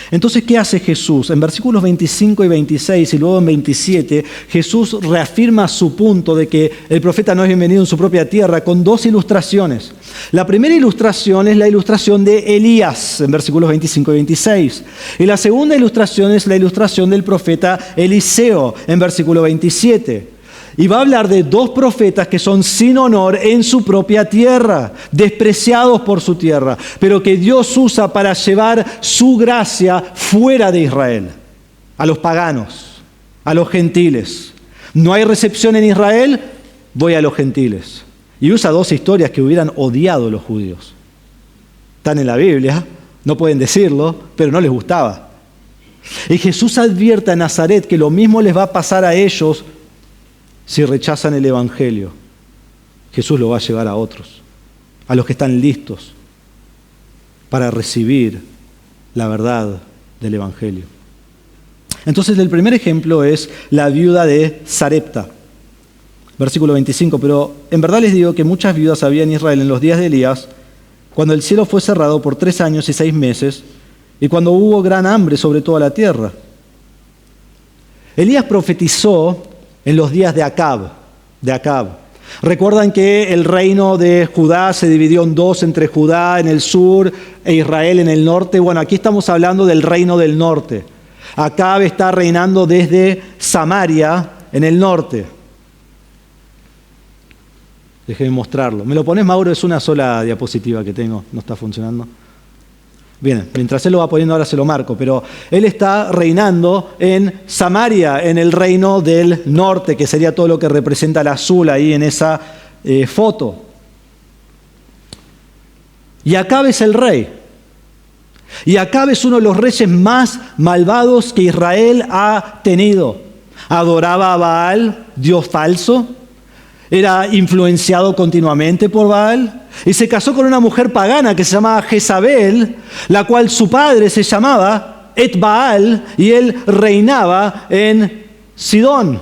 Entonces, ¿qué hace Jesús? En versículos 25 y 26 y luego en 27, Jesús reafirma su punto de que el profeta no es bienvenido en su propia tierra con 2 ilustraciones. La primera ilustración es la ilustración de Elías, en versículos 25 y 26. Y la segunda ilustración es la ilustración del profeta Eliseo, en versículo 27. Y va a hablar de 2 profetas que son sin honor en su propia tierra, despreciados por su tierra, pero que Dios usa para llevar su gracia fuera de Israel, a los paganos, a los gentiles. No hay recepción en Israel, voy a los gentiles. Y usa 2 historias que hubieran odiado los judíos. Están en la Biblia, no pueden decirlo, pero no les gustaba. Y Jesús advierte a Nazaret que lo mismo les va a pasar a ellos si rechazan el Evangelio. Jesús lo va a llevar a otros, a los que están listos para recibir la verdad del Evangelio. Entonces, el primer ejemplo es la viuda de Sarepta. Versículo 25, pero en verdad les digo que muchas viudas había en Israel en los días de Elías, cuando el cielo fue cerrado por 3 años y 6 meses, y cuando hubo gran hambre sobre toda la tierra. Elías profetizó en los días de Acab. Recuerdan que el reino de Judá se dividió en 2, entre Judá en el sur e Israel en el norte. Bueno, aquí estamos hablando del reino del norte. Acab está reinando desde Samaria en el norte. Déjeme mostrarlo. ¿Me lo pones, Mauro? Es una sola diapositiva que tengo, no está funcionando. Bien, mientras él lo va poniendo ahora se lo marco, pero él está reinando en Samaria, en el reino del norte, que sería todo lo que representa el azul ahí en esa foto. Y Acab es el rey. Y Acab es uno de los reyes más malvados que Israel ha tenido. Adoraba a Baal, dios falso. Era influenciado continuamente por Baal y se casó con una mujer pagana que se llamaba Jezabel, la cual su padre se llamaba Et-Baal y él reinaba en Sidón.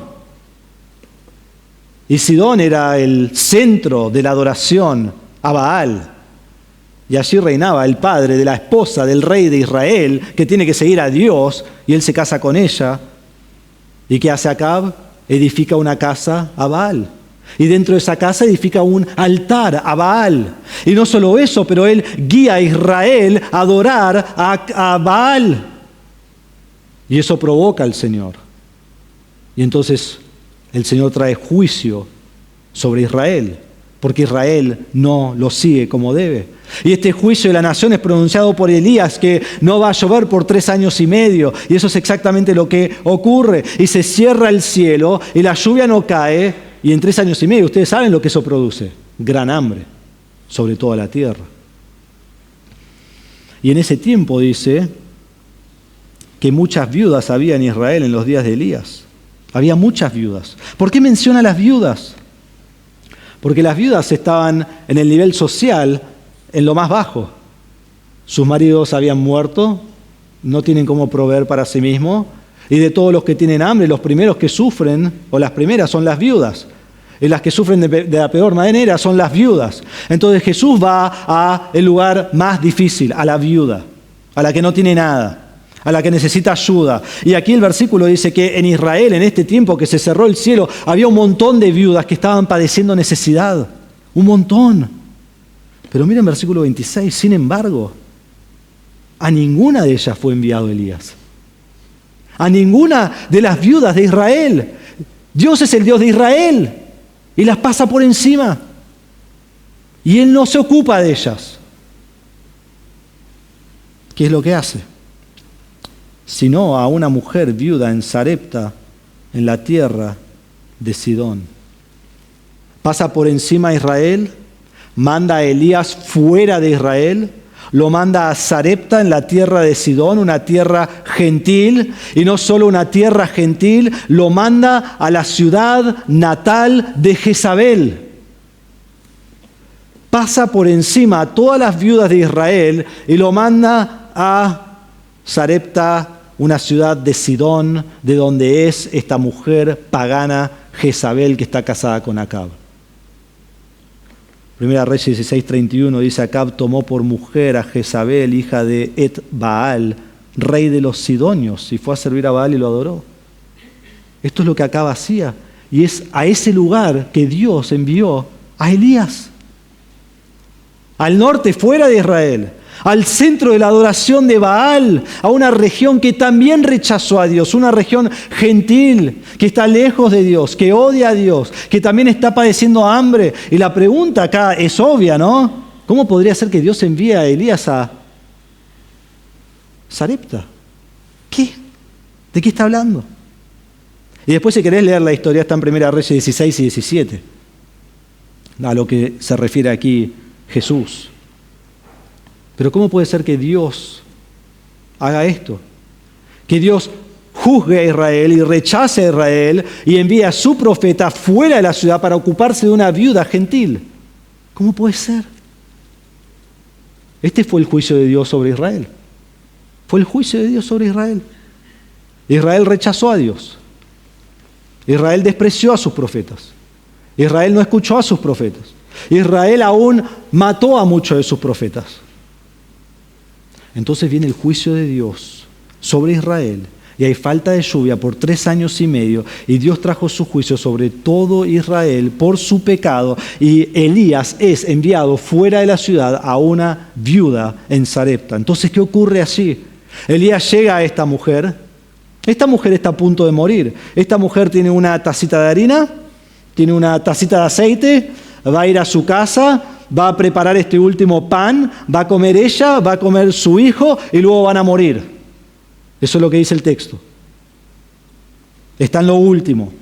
Y Sidón era el centro de la adoración a Baal. Y allí reinaba el padre de la esposa del rey de Israel, que tiene que seguir a Dios, y él se casa con ella. ¿Y qué hace Acab? Edifica una casa a Baal. Y dentro de esa casa edifica un altar a Baal. Y no solo eso, pero él guía a Israel a adorar a Baal. Y eso provoca al Señor. Y entonces el Señor trae juicio sobre Israel, porque Israel no lo sigue como debe. Y este juicio de la nación es pronunciado por Elías, que no va a llover por 3 años y medio. Y eso es exactamente lo que ocurre. Y se cierra el cielo y la lluvia no cae. Y en 3 años y medio, ustedes saben lo que eso produce. Gran hambre sobre toda la tierra. Y en ese tiempo dice que muchas viudas había en Israel en los días de Elías. Había muchas viudas. ¿Por qué menciona las viudas? Porque las viudas estaban en el nivel social en lo más bajo. Sus maridos habían muerto, no tienen cómo proveer para sí mismos. Y de todos los que tienen hambre, los primeros que sufren, o las primeras, son las viudas. Y las que sufren de la peor manera son las viudas. Entonces Jesús va al lugar más difícil, a la viuda, a la que no tiene nada, a la que necesita ayuda. Y aquí el versículo dice que en Israel, en este tiempo que se cerró el cielo, había un montón de viudas que estaban padeciendo necesidad. Un montón. Pero miren versículo 26, sin embargo, a ninguna de ellas fue enviado Elías. A ninguna de las viudas de Israel. Dios es el Dios de Israel y las pasa por encima. Y Él no se ocupa de ellas. ¿Qué es lo que hace? Sino a una mujer viuda en Sarepta, en la tierra de Sidón. Pasa por encima a Israel, manda a Elías fuera de Israel, lo manda a Sarepta en la tierra de Sidón, una tierra gentil, y no solo una tierra gentil, lo manda a la ciudad natal de Jezabel. Pasa por encima a todas las viudas de Israel y lo manda a Sarepta, una ciudad de Sidón, de donde es esta mujer pagana Jezabel que está casada con Acab. Primera Reyes 16:31 dice: Acab tomó por mujer a Jezabel, hija de Et-Baal, rey de los sidonios, y fue a servir a Baal y lo adoró. Esto es lo que Acab hacía, y es a ese lugar que Dios envió a Elías. Al norte, fuera de Israel, al centro de la adoración de Baal, a una región que también rechazó a Dios, una región gentil, que está lejos de Dios, que odia a Dios, que también está padeciendo hambre. Y la pregunta acá es obvia, ¿no? ¿Cómo podría ser que Dios envíe a Elías a Sarepta? ¿Qué? ¿De qué está hablando? Y después, si querés leer la historia, está en Primera Reyes 16 y 17, a lo que se refiere aquí Jesús. Pero ¿cómo puede ser que Dios haga esto? Que Dios juzgue a Israel y rechace a Israel y envíe a su profeta fuera de la ciudad para ocuparse de una viuda gentil. ¿Cómo puede ser? Este fue el juicio de Dios sobre Israel. Fue el juicio de Dios sobre Israel. Israel rechazó a Dios. Israel despreció a sus profetas. Israel no escuchó a sus profetas. Israel aún mató a muchos de sus profetas. Entonces viene el juicio de Dios sobre Israel y hay falta de lluvia por 3 años y medio y Dios trajo su juicio sobre todo Israel por su pecado y Elías es enviado fuera de la ciudad a una viuda en Sarepta. Entonces, ¿qué ocurre allí? Elías llega a esta mujer. Esta mujer está a punto de morir. Esta mujer tiene una tacita de harina, tiene una tacita de aceite, va a ir a su casa, va a preparar este último pan, va a comer ella, va a comer su hijo y luego van a morir. Eso es lo que dice el texto. Está en lo último.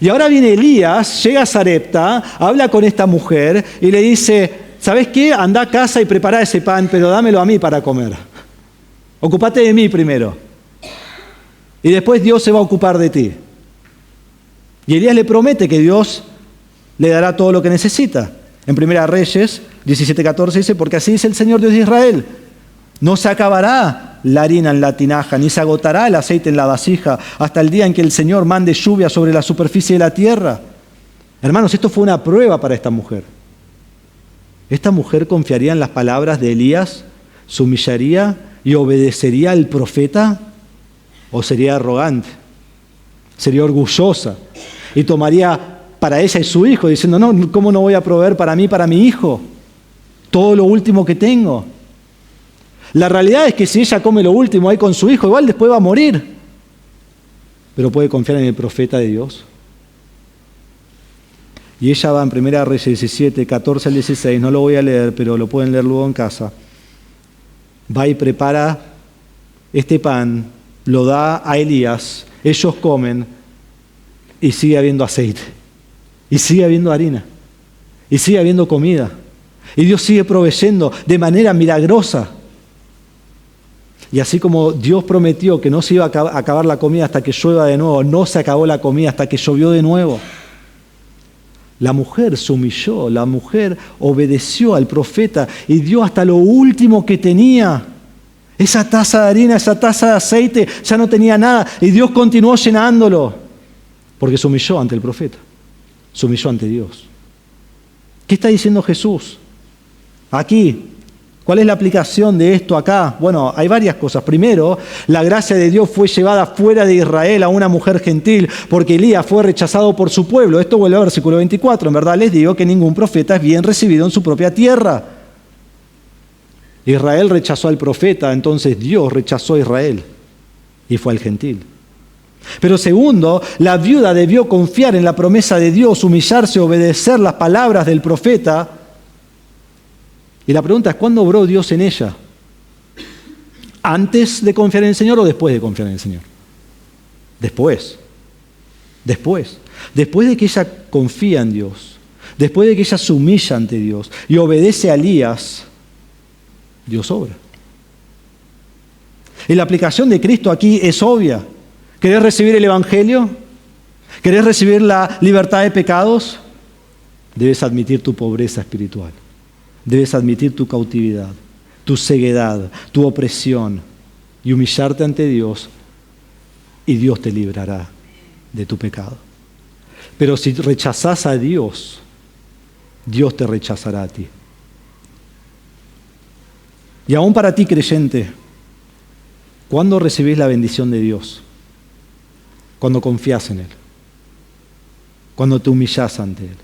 Y ahora viene Elías, llega a Sarepta, habla con esta mujer y le dice: ¿sabes qué? Anda a casa y prepara ese pan, pero dámelo a mí para comer. Ocúpate de mí primero. Y después Dios se va a ocupar de ti. Y Elías le promete que Dios le dará todo lo que necesita. En Primera Reyes 17:14 dice: porque así dice el Señor Dios de Israel: no se acabará la harina en la tinaja, ni se agotará el aceite en la vasija, hasta el día en que el Señor mande lluvia sobre la superficie de la tierra. Hermanos, esto fue una prueba para esta mujer. Esta mujer confiaría en las palabras de Elías, se humillaría y obedecería al profeta, o sería arrogante, sería orgullosa y tomaría para ella y su hijo, diciendo, no, ¿cómo no voy a proveer para mí, para mi hijo? Todo lo último que tengo. La realidad es que si ella come lo último ahí con su hijo, igual después va a morir. Pero puede confiar en el profeta de Dios. Y ella va en 1 Reyes 17, 14 al 16, no lo voy a leer, pero lo pueden leer luego en casa. Va y prepara este pan, lo da a Elías, ellos comen y sigue habiendo aceite, y sigue habiendo harina, y sigue habiendo comida. Y Dios sigue proveyendo de manera milagrosa. Y así como Dios prometió que no se iba a acabar la comida hasta que llueva de nuevo, no se acabó la comida hasta que llovió de nuevo. La mujer se humilló, la mujer obedeció al profeta y dio hasta lo último que tenía. Esa taza de harina, esa taza de aceite, ya no tenía nada. Y Dios continuó llenándolo. Porque se humilló ante el profeta. Se humilló ante Dios. ¿Qué está diciendo Jesús? Aquí. ¿Cuál es la aplicación de esto acá? Bueno, hay varias cosas. Primero, la gracia de Dios fue llevada fuera de Israel a una mujer gentil, porque Elías fue rechazado por su pueblo. Esto vuelve al versículo 24. En verdad les digo que ningún profeta es bien recibido en su propia tierra. Israel rechazó al profeta, entonces Dios rechazó a Israel y fue al gentil. Pero segundo, la viuda debió confiar en la promesa de Dios, humillarse, obedecer las palabras del profeta. Y la pregunta es, ¿cuándo obró Dios en ella? ¿Antes de confiar en el Señor o después de confiar en el Señor? Después. Después de que ella confía en Dios, después de que ella se humilla ante Dios y obedece a Elías, Dios obra. Y la aplicación de Cristo aquí es obvia. ¿Querés recibir el Evangelio? ¿Querés recibir la libertad de pecados? Debes admitir tu pobreza espiritual. Debes admitir tu cautividad, tu ceguedad, tu opresión y humillarte ante Dios y Dios te librará de tu pecado. Pero si rechazás a Dios, Dios te rechazará a ti. Y aún para ti, creyente, ¿cuándo recibís la bendición de Dios? Cuando confías en Él, cuando te humillás ante Él.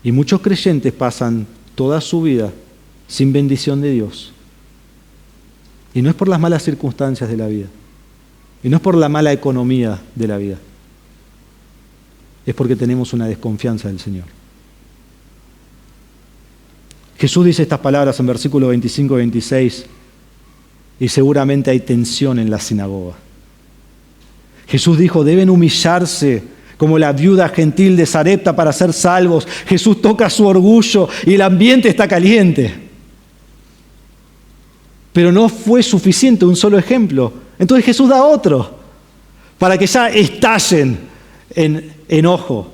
Y muchos creyentes pasan toda su vida sin bendición de Dios. Y no es por las malas circunstancias de la vida, y no es por la mala economía de la vida, es porque tenemos una desconfianza del Señor. Jesús dice estas palabras en versículos 25 y 26, y seguramente hay tensión en la sinagoga. Jesús dijo, deben humillarse como la viuda gentil de Sarepta para ser salvos. Jesús toca su orgullo y el ambiente está caliente. Pero no fue suficiente un solo ejemplo. Entonces Jesús da otro, para que ya estallen en enojo.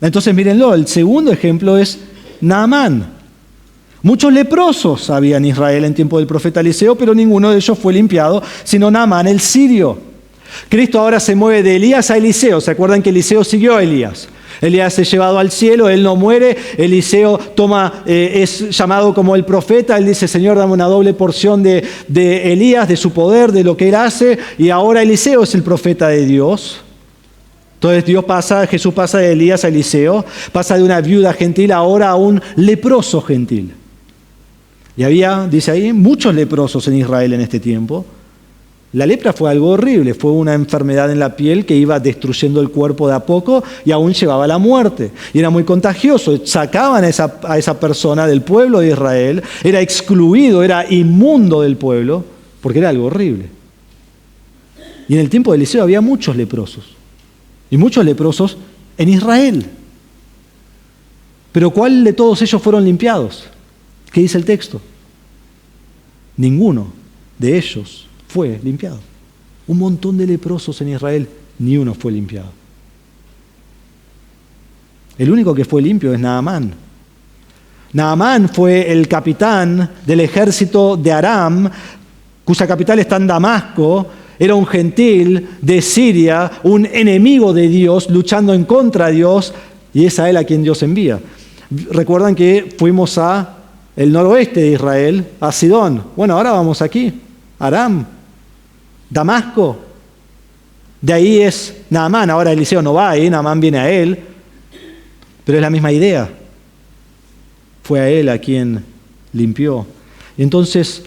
Entonces mírenlo, el segundo ejemplo es Naamán. Muchos leprosos había en Israel en tiempo del profeta Eliseo, pero ninguno de ellos fue limpiado, sino Naamán el sirio. Cristo ahora se mueve de Elías a Eliseo. ¿Se acuerdan que Eliseo siguió a Elías? Elías es llevado al cielo, él no muere. Eliseo es llamado como el profeta. Él dice, Señor, dame una doble porción de Elías, de su poder, de lo que él hace. Y ahora Eliseo es el profeta de Dios. Entonces Jesús pasa de Elías a Eliseo, pasa de una viuda gentil ahora a un leproso gentil. Y había, dice ahí, muchos leprosos en Israel en este tiempo. La lepra fue algo horrible, fue una enfermedad en la piel que iba destruyendo el cuerpo de a poco y aún llevaba a la muerte. Y era muy contagioso, sacaban a esa persona del pueblo de Israel, era excluido, era inmundo del pueblo, porque era algo horrible. Y en el tiempo de Eliseo había muchos leprosos, y muchos leprosos en Israel. Pero ¿cuál de todos ellos fueron limpiados? ¿Qué dice el texto? Ninguno de ellos fue limpiado. Un montón de leprosos en Israel, ni uno fue limpiado. El único que fue limpio es Naamán. Naamán fue el capitán del ejército de Aram, cuya capital está en Damasco. Era un gentil de Siria, un enemigo de Dios, luchando en contra de Dios, y es a él a quien Dios envía. Recuerdan que fuimos a el noroeste de Israel, a Sidón. Bueno, ahora vamos aquí, Aram, Damasco. De ahí es Naamán. Ahora Eliseo no va ahí, Naamán viene a él. Pero es la misma idea. Fue a él a quien limpió. Y entonces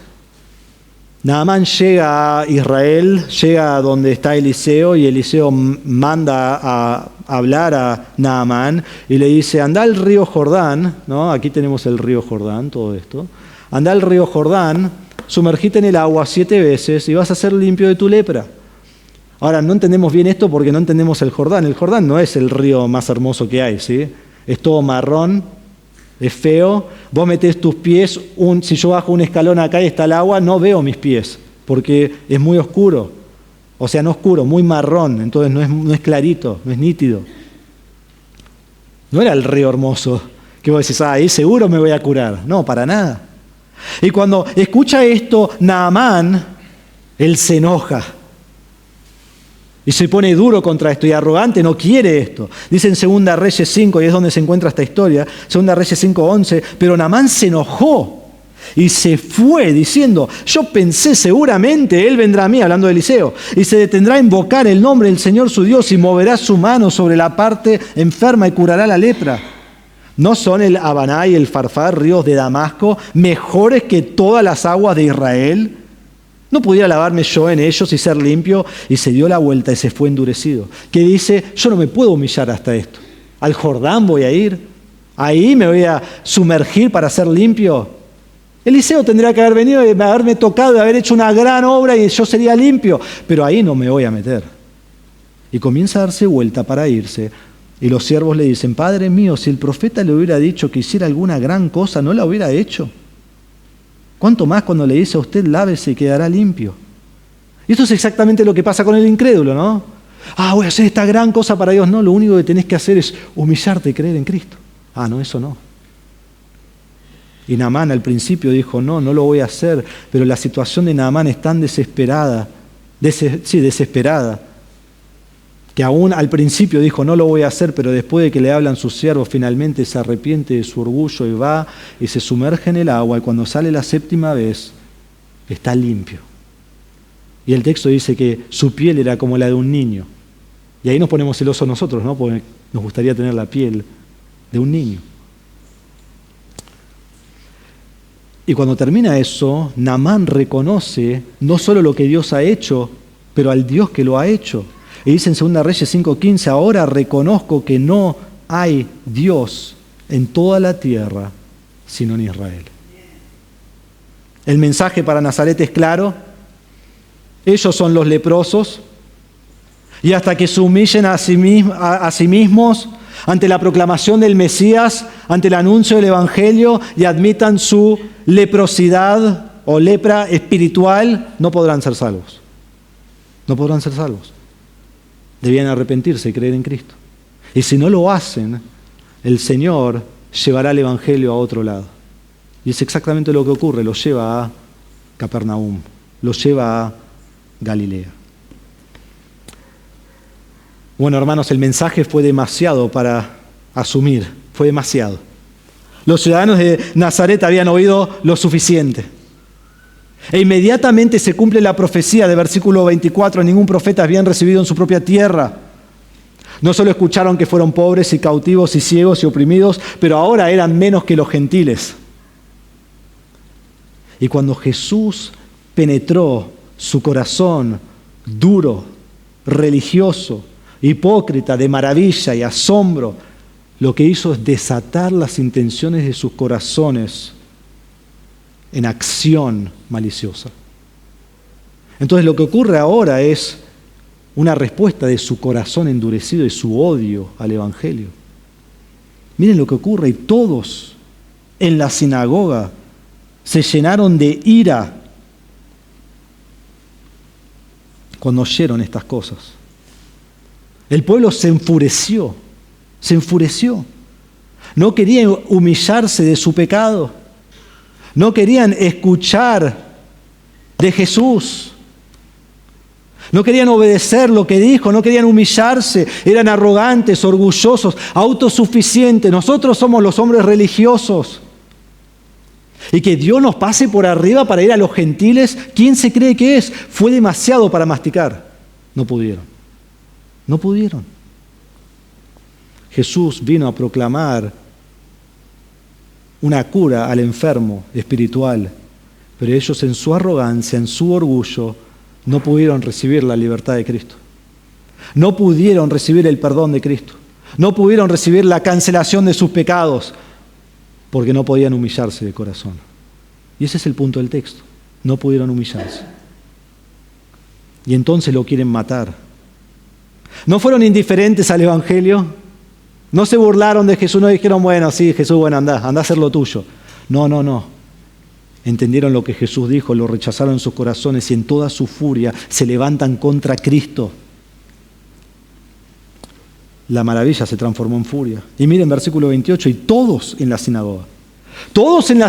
Naamán llega a Israel, llega a donde está Eliseo, y Eliseo manda a hablar a Naamán y le dice: anda al río Jordán, ¿no? Aquí tenemos el río Jordán, todo esto. Anda al río Jordán, sumergite en el agua 7 veces y vas a ser limpio de tu lepra. Ahora, no entendemos bien esto porque no entendemos el Jordán. El Jordán no es el río más hermoso que hay, ¿sí? Es todo marrón, es feo. Vos metés tus pies, si yo bajo un escalón acá y está el agua, no veo mis pies porque es muy oscuro. O sea, no oscuro, muy marrón, entonces no es clarito, no es nítido. No era el río hermoso que vos decís: ahí seguro me voy a curar. No, para nada. Y cuando escucha esto, Naamán, él se enoja. Y se pone duro contra esto y arrogante, no quiere esto. Dice en 2 Reyes 5, y es donde se encuentra esta historia, 2 Reyes 5:11, pero Naamán se enojó y se fue diciendo: yo pensé seguramente él vendrá a mí, hablando de Eliseo, y se detendrá a invocar el nombre del Señor su Dios y moverá su mano sobre la parte enferma y curará la lepra. ¿No son el Habaná y el Farfar, ríos de Damasco, mejores que todas las aguas de Israel? ¿No pudiera lavarme yo en ellos y ser limpio? Y se dio la vuelta y se fue endurecido. Que dice: yo no me puedo humillar hasta esto. Al Jordán voy a ir. Ahí me voy a sumergir para ser limpio. Eliseo tendría que haber venido y haberme tocado y haber hecho una gran obra y yo sería limpio. Pero ahí no me voy a meter. Y comienza a darse vuelta para irse. Y los siervos le dicen: Padre mío, si el profeta le hubiera dicho que hiciera alguna gran cosa, ¿no la hubiera hecho? ¿Cuánto más cuando le dice a usted: lávese y quedará limpio? Y esto es exactamente lo que pasa con el incrédulo, ¿no? Voy a hacer esta gran cosa para Dios. No, lo único que tenés que hacer es humillarte y creer en Cristo. No, eso no. Y Naamán al principio dijo: no lo voy a hacer. Pero la situación de Naamán es tan desesperada, desesperada, que aún al principio dijo: no lo voy a hacer, pero después de que le hablan sus siervos, finalmente se arrepiente de su orgullo y va y se sumerge en el agua, y cuando sale la 7ª vez, está limpio. Y el texto dice que su piel era como la de un niño. Y ahí nos ponemos celosos nosotros, ¿no? Porque nos gustaría tener la piel de un niño. Y cuando termina eso, Naamán reconoce no solo lo que Dios ha hecho, pero al Dios que lo ha hecho. Y dice en 2 Reyes 5:15: ahora reconozco que no hay Dios en toda la tierra sino en Israel. El mensaje para Nazaret es claro: ellos son los leprosos, y hasta que se humillen a sí mismos ante la proclamación del Mesías, ante el anuncio del Evangelio, y admitan su leprosidad o lepra espiritual, no podrán ser salvos. No podrán ser salvos. Debían arrepentirse y creer en Cristo. Y si no lo hacen, el Señor llevará el Evangelio a otro lado. Y es exactamente lo que ocurre: lo lleva a Capernaum, lo lleva a Galilea. Bueno, hermanos, el mensaje fue demasiado para asumir, fue demasiado. Los ciudadanos de Nazaret habían oído lo suficiente. E inmediatamente se cumple la profecía de versículo 24: ningún profeta habían recibido en su propia tierra. No solo escucharon que fueron pobres y cautivos y ciegos y oprimidos, pero ahora eran menos que los gentiles. Y cuando Jesús penetró su corazón duro, religioso, hipócrita, de maravilla y asombro, lo que hizo es desatar las intenciones de sus corazones en acción maliciosa. Entonces lo que ocurre ahora es una respuesta de su corazón endurecido y su odio al Evangelio. Miren lo que ocurre: y todos en la sinagoga se llenaron de ira cuando oyeron estas cosas. El pueblo se enfureció. No querían humillarse de su pecado. No querían escuchar de Jesús. No querían obedecer lo que dijo, no querían humillarse. Eran arrogantes, orgullosos, autosuficientes. Nosotros somos los hombres religiosos. Y que Dios nos pase por arriba para ir a los gentiles, ¿quién se cree que es? Fue demasiado para masticar. No pudieron. Jesús vino a proclamar una cura al enfermo espiritual, pero ellos en su arrogancia, en su orgullo, no pudieron recibir la libertad de Cristo. No pudieron recibir el perdón de Cristo. No pudieron recibir la cancelación de sus pecados porque no podían humillarse de corazón. Y ese es el punto del texto. No pudieron humillarse. Y entonces lo quieren matar. ¿No fueron indiferentes al Evangelio? ¿No se burlaron de Jesús? ¿No dijeron, bueno, sí, Jesús, bueno, anda a hacer lo tuyo? No. Entendieron lo que Jesús dijo, lo rechazaron en sus corazones y en toda su furia se levantan contra Cristo. La maravilla se transformó en furia. Y miren versículo 28, y todos en la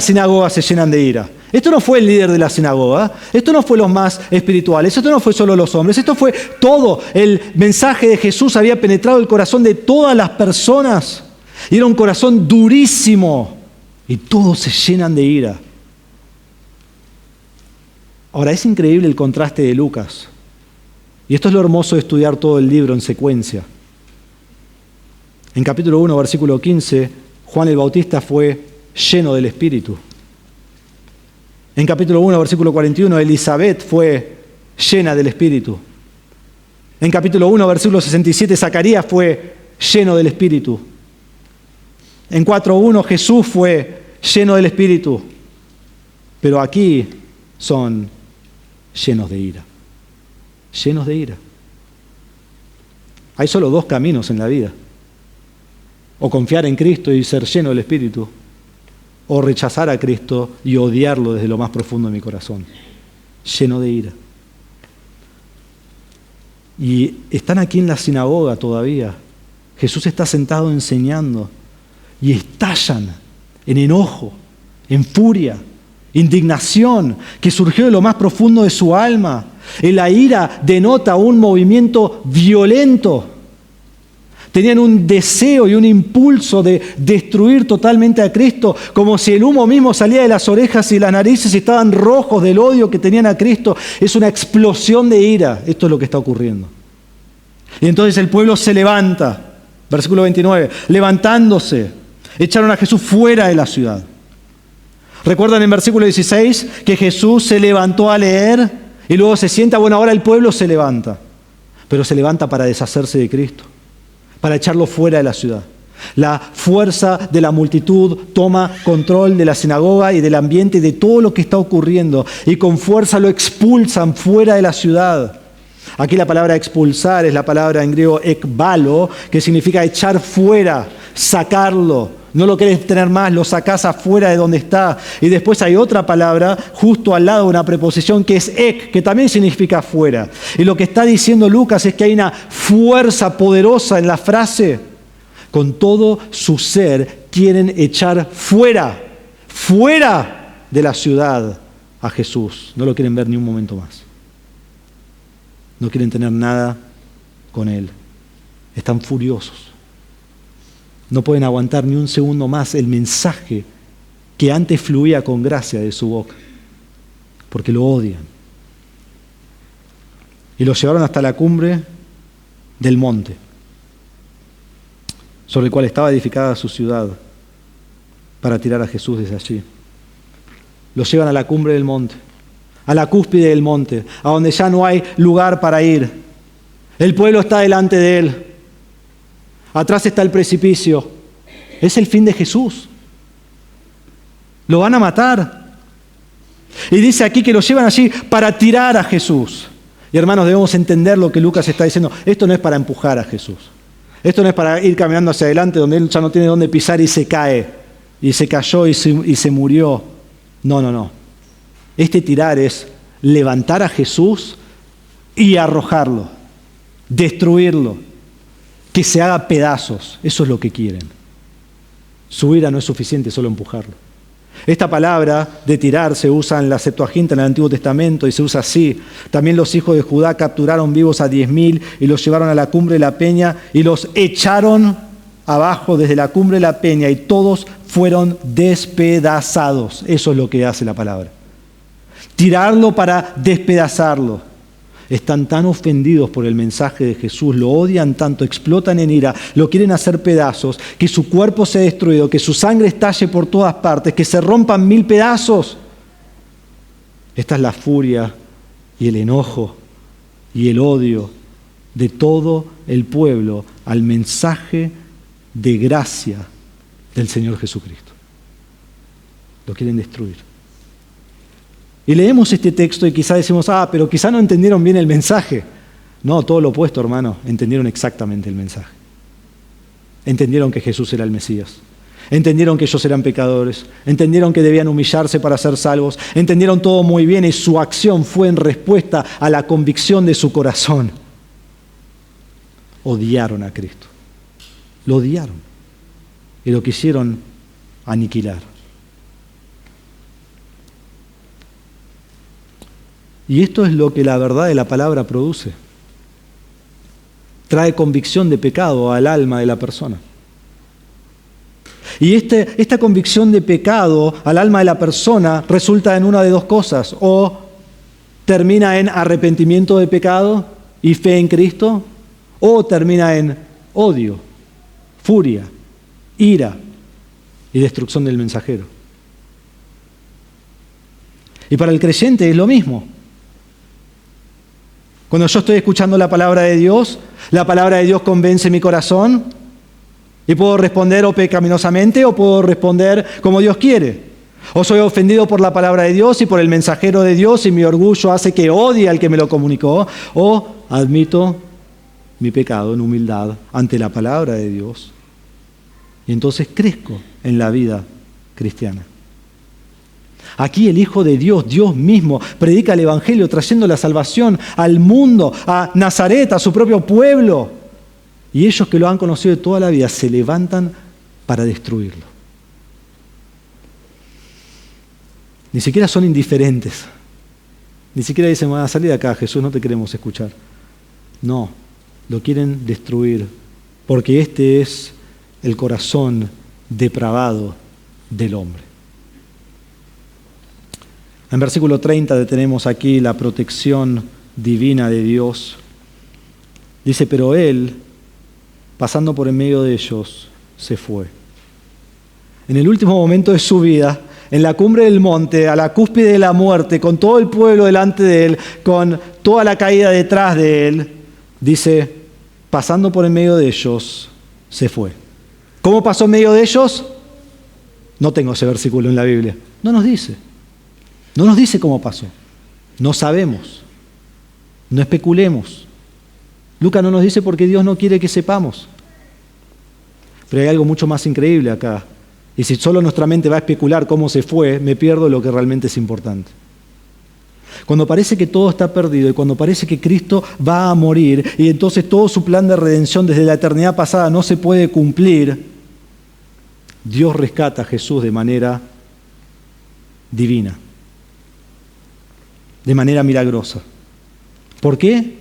sinagoga se llenan de ira. Esto no fue el líder de la sinagoga, esto no fue los más espirituales, esto no fue solo los hombres, esto fue todo. El mensaje de Jesús había penetrado el corazón de todas las personas y era un corazón durísimo y todos se llenan de ira. Ahora, es increíble el contraste de Lucas y esto es lo hermoso de estudiar todo el libro en secuencia. En capítulo 1, versículo 15, Juan el Bautista fue lleno del Espíritu. En capítulo 1, versículo 41, Elizabeth fue llena del Espíritu. En capítulo 1, versículo 67, Zacarías fue lleno del Espíritu. En 4.1, Jesús fue lleno del Espíritu. Pero aquí son llenos de ira. Llenos de ira. Hay solo dos caminos en la vida. O confiar en Cristo y ser lleno del Espíritu, o rechazar a Cristo y odiarlo desde lo más profundo de mi corazón, lleno de ira. Y están aquí en la sinagoga todavía. Jesús está sentado enseñando y estallan en enojo, en furia, indignación que surgió de lo más profundo de su alma. La ira denota un movimiento violento. Tenían un deseo y un impulso de destruir totalmente a Cristo, como si el humo mismo salía de las orejas y las narices y estaban rojos del odio que tenían a Cristo. Es una explosión de ira. Esto es lo que está ocurriendo. Y entonces el pueblo se levanta. Versículo 29. Levantándose, echaron a Jesús fuera de la ciudad. ¿Recuerdan en versículo 16 que Jesús se levantó a leer y luego se sienta? Bueno, ahora el pueblo se levanta, pero se levanta para deshacerse de Cristo, para echarlo fuera de la ciudad. La fuerza de la multitud toma control de la sinagoga y del ambiente y de todo lo que está ocurriendo y con fuerza lo expulsan fuera de la ciudad. Aquí la palabra expulsar es la palabra en griego ekbalo, que significa echar fuera, sacarlo. No lo querés tener más, lo sacás afuera de donde está. Y después hay otra palabra justo al lado de una preposición que es ek, que también significa fuera. Y lo que está diciendo Lucas es que hay una fuerza poderosa en la frase. Con todo su ser quieren echar fuera de la ciudad a Jesús. No lo quieren ver ni un momento más. No quieren tener nada con él. Están furiosos. No pueden aguantar ni un segundo más el mensaje que antes fluía con gracia de su boca, porque lo odian. Y lo llevaron hasta la cumbre del monte, sobre el cual estaba edificada su ciudad, para tirar a Jesús desde allí. Lo llevan a la cumbre del monte, a la cúspide del monte, a donde ya no hay lugar para ir. El pueblo está delante de él. Atrás está el precipicio. Es el fin de Jesús. Lo van a matar. Y dice aquí que lo llevan allí para tirar a Jesús. Y hermanos, debemos entender lo que Lucas está diciendo. Esto no es para empujar a Jesús. Esto no es para ir caminando hacia adelante donde él ya no tiene dónde pisar y se cae. Y se cayó y se murió. No. Este tirar es levantar a Jesús y arrojarlo. Destruirlo. Que se haga pedazos. Eso es lo que quieren. Su ira no es suficiente, solo empujarlo. Esta palabra de tirar se usa en la Septuaginta en el Antiguo Testamento y se usa así. También los hijos de Judá capturaron vivos a 10.000 y los llevaron a la cumbre de la peña y los echaron abajo desde la cumbre de la peña y todos fueron despedazados. Eso es lo que hace la palabra. Tirarlo para despedazarlo. están tan ofendidos por el mensaje de Jesús, lo odian tanto, explotan en ira, lo quieren hacer pedazos, que su cuerpo sea destruido, que su sangre estalle por todas partes, que se rompan 1000 pedazos. Esta es la furia y el enojo y el odio de todo el pueblo al mensaje de gracia del Señor Jesucristo. Lo quieren destruir. Y leemos este texto y quizá decimos, pero quizá no entendieron bien el mensaje. No, todo lo opuesto, hermano. Entendieron exactamente el mensaje. Entendieron que Jesús era el Mesías. Entendieron que ellos eran pecadores. Entendieron que debían humillarse para ser salvos. Entendieron todo muy bien y su acción fue en respuesta a la convicción de su corazón. Odiaron a Cristo. Lo odiaron. Y lo quisieron aniquilar. Y esto es lo que la verdad de la palabra produce. Trae convicción de pecado al alma de la persona. Y esta convicción de pecado al alma de la persona resulta en una de dos cosas. O termina en arrepentimiento de pecado y fe en Cristo, o termina en odio, furia, ira y destrucción del mensajero. Y para el creyente es lo mismo. Cuando yo estoy escuchando la palabra de Dios convence mi corazón y puedo responder o pecaminosamente o puedo responder como Dios quiere. O soy ofendido por la palabra de Dios y por el mensajero de Dios y mi orgullo hace que odie al que me lo comunicó, o admito mi pecado en humildad ante la palabra de Dios y entonces crezco en la vida cristiana. Aquí el Hijo de Dios, Dios mismo, predica el Evangelio trayendo la salvación al mundo, a Nazaret, a su propio pueblo. Y ellos que lo han conocido de toda la vida se levantan para destruirlo. Ni siquiera son indiferentes. Ni siquiera dicen, salí de acá, Jesús, no te queremos escuchar. No, lo quieren destruir, porque este es el corazón depravado del hombre. En versículo 30 tenemos aquí la protección divina de Dios. Dice, pero Él, pasando por en medio de ellos, se fue. En el último momento de su vida, en la cumbre del monte, a la cúspide de la muerte, con todo el pueblo delante de Él, con toda la caída detrás de Él, dice, pasando por en medio de ellos, se fue. ¿Cómo pasó en medio de ellos? No tengo ese versículo en la Biblia. No nos dice. No nos dice cómo pasó. No sabemos. No especulemos. Lucas no nos dice porque Dios no quiere que sepamos. Pero hay algo mucho más increíble acá. Y si solo nuestra mente va a especular cómo se fue, me pierdo lo que realmente es importante. Cuando parece que todo está perdido y cuando parece que Cristo va a morir y entonces todo su plan de redención desde la eternidad pasada no se puede cumplir, Dios rescata a Jesús de manera divina. De manera milagrosa. ¿Por qué?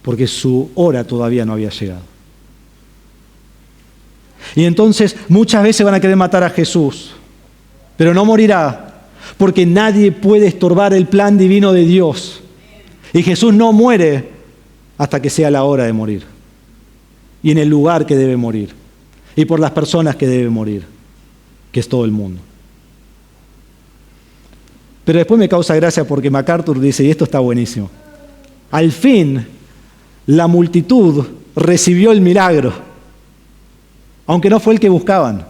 Porque su hora todavía no había llegado. Y entonces muchas veces van a querer matar a Jesús, pero no morirá, porque nadie puede estorbar el plan divino de Dios. Y Jesús no muere hasta que sea la hora de morir. Y en el lugar que debe morir. Y por las personas que debe morir, que es todo el mundo. Pero después me causa gracia porque MacArthur dice, y esto está buenísimo, al fin la multitud recibió el milagro, aunque no fue el que buscaban,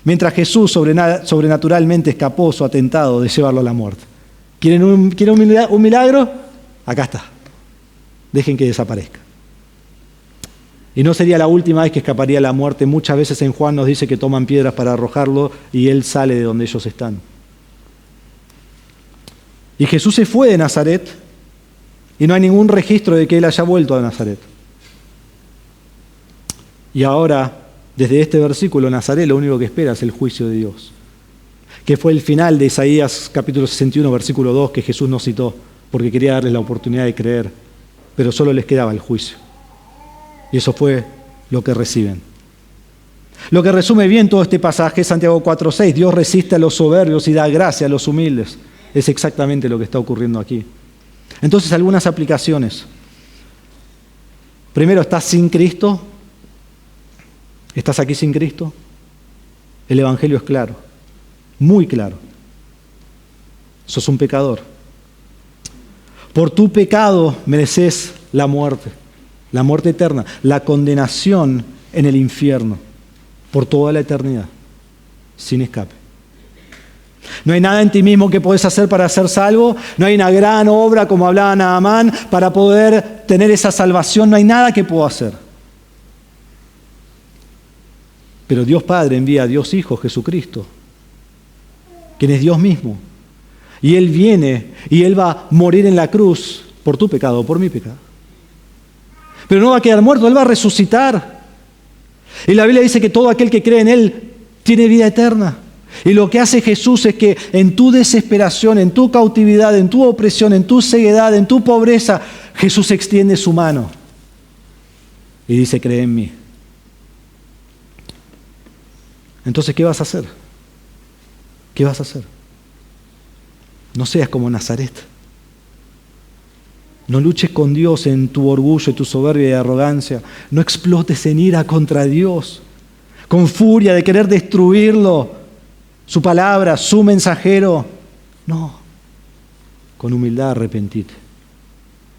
mientras Jesús sobrenaturalmente escapó su atentado de llevarlo a la muerte. ¿Quieren un milagro? Acá está. Dejen que desaparezca. Y no sería la última vez que escaparía a la muerte. Muchas veces en Juan nos dice que toman piedras para arrojarlo y él sale de donde ellos están. Y Jesús se fue de Nazaret y no hay ningún registro de que él haya vuelto a Nazaret. Y ahora, desde este versículo, Nazaret lo único que espera es el juicio de Dios, que fue el final de Isaías capítulo 61, versículo 2, que Jesús no citó, porque quería darles la oportunidad de creer, pero solo les quedaba el juicio. Y eso fue lo que reciben. Lo que resume bien todo este pasaje es Santiago 4:6. Dios resiste a los soberbios y da gracia a los humildes. Es exactamente lo que está ocurriendo aquí. Entonces, algunas aplicaciones. Primero, ¿estás sin Cristo? ¿Estás aquí sin Cristo? El Evangelio es claro, muy claro. Sos un pecador. Por tu pecado mereces la muerte eterna, la condenación en el infierno, por toda la eternidad, sin escape. No hay nada en ti mismo que podés hacer para ser salvo, no hay una gran obra, como hablaba Naamán, para poder tener esa salvación, no hay nada que puedo hacer. Pero Dios Padre envía a Dios Hijo, Jesucristo, quien es Dios mismo. Y Él viene y Él va a morir en la cruz por tu pecado, por mi pecado. Pero no va a quedar muerto, Él va a resucitar. Y la Biblia dice que todo aquel que cree en Él tiene vida eterna. Y lo que hace Jesús es que en tu desesperación, en tu cautividad, en tu opresión, en tu ceguedad, en tu pobreza, Jesús extiende su mano y dice, cree en mí. Entonces, ¿qué vas a hacer? ¿Qué vas a hacer? No seas como Nazaret. No luches con Dios en tu orgullo, tu soberbia y arrogancia. No explotes en ira contra Dios, con furia de querer destruirlo, su palabra, su mensajero. No, con humildad arrepentite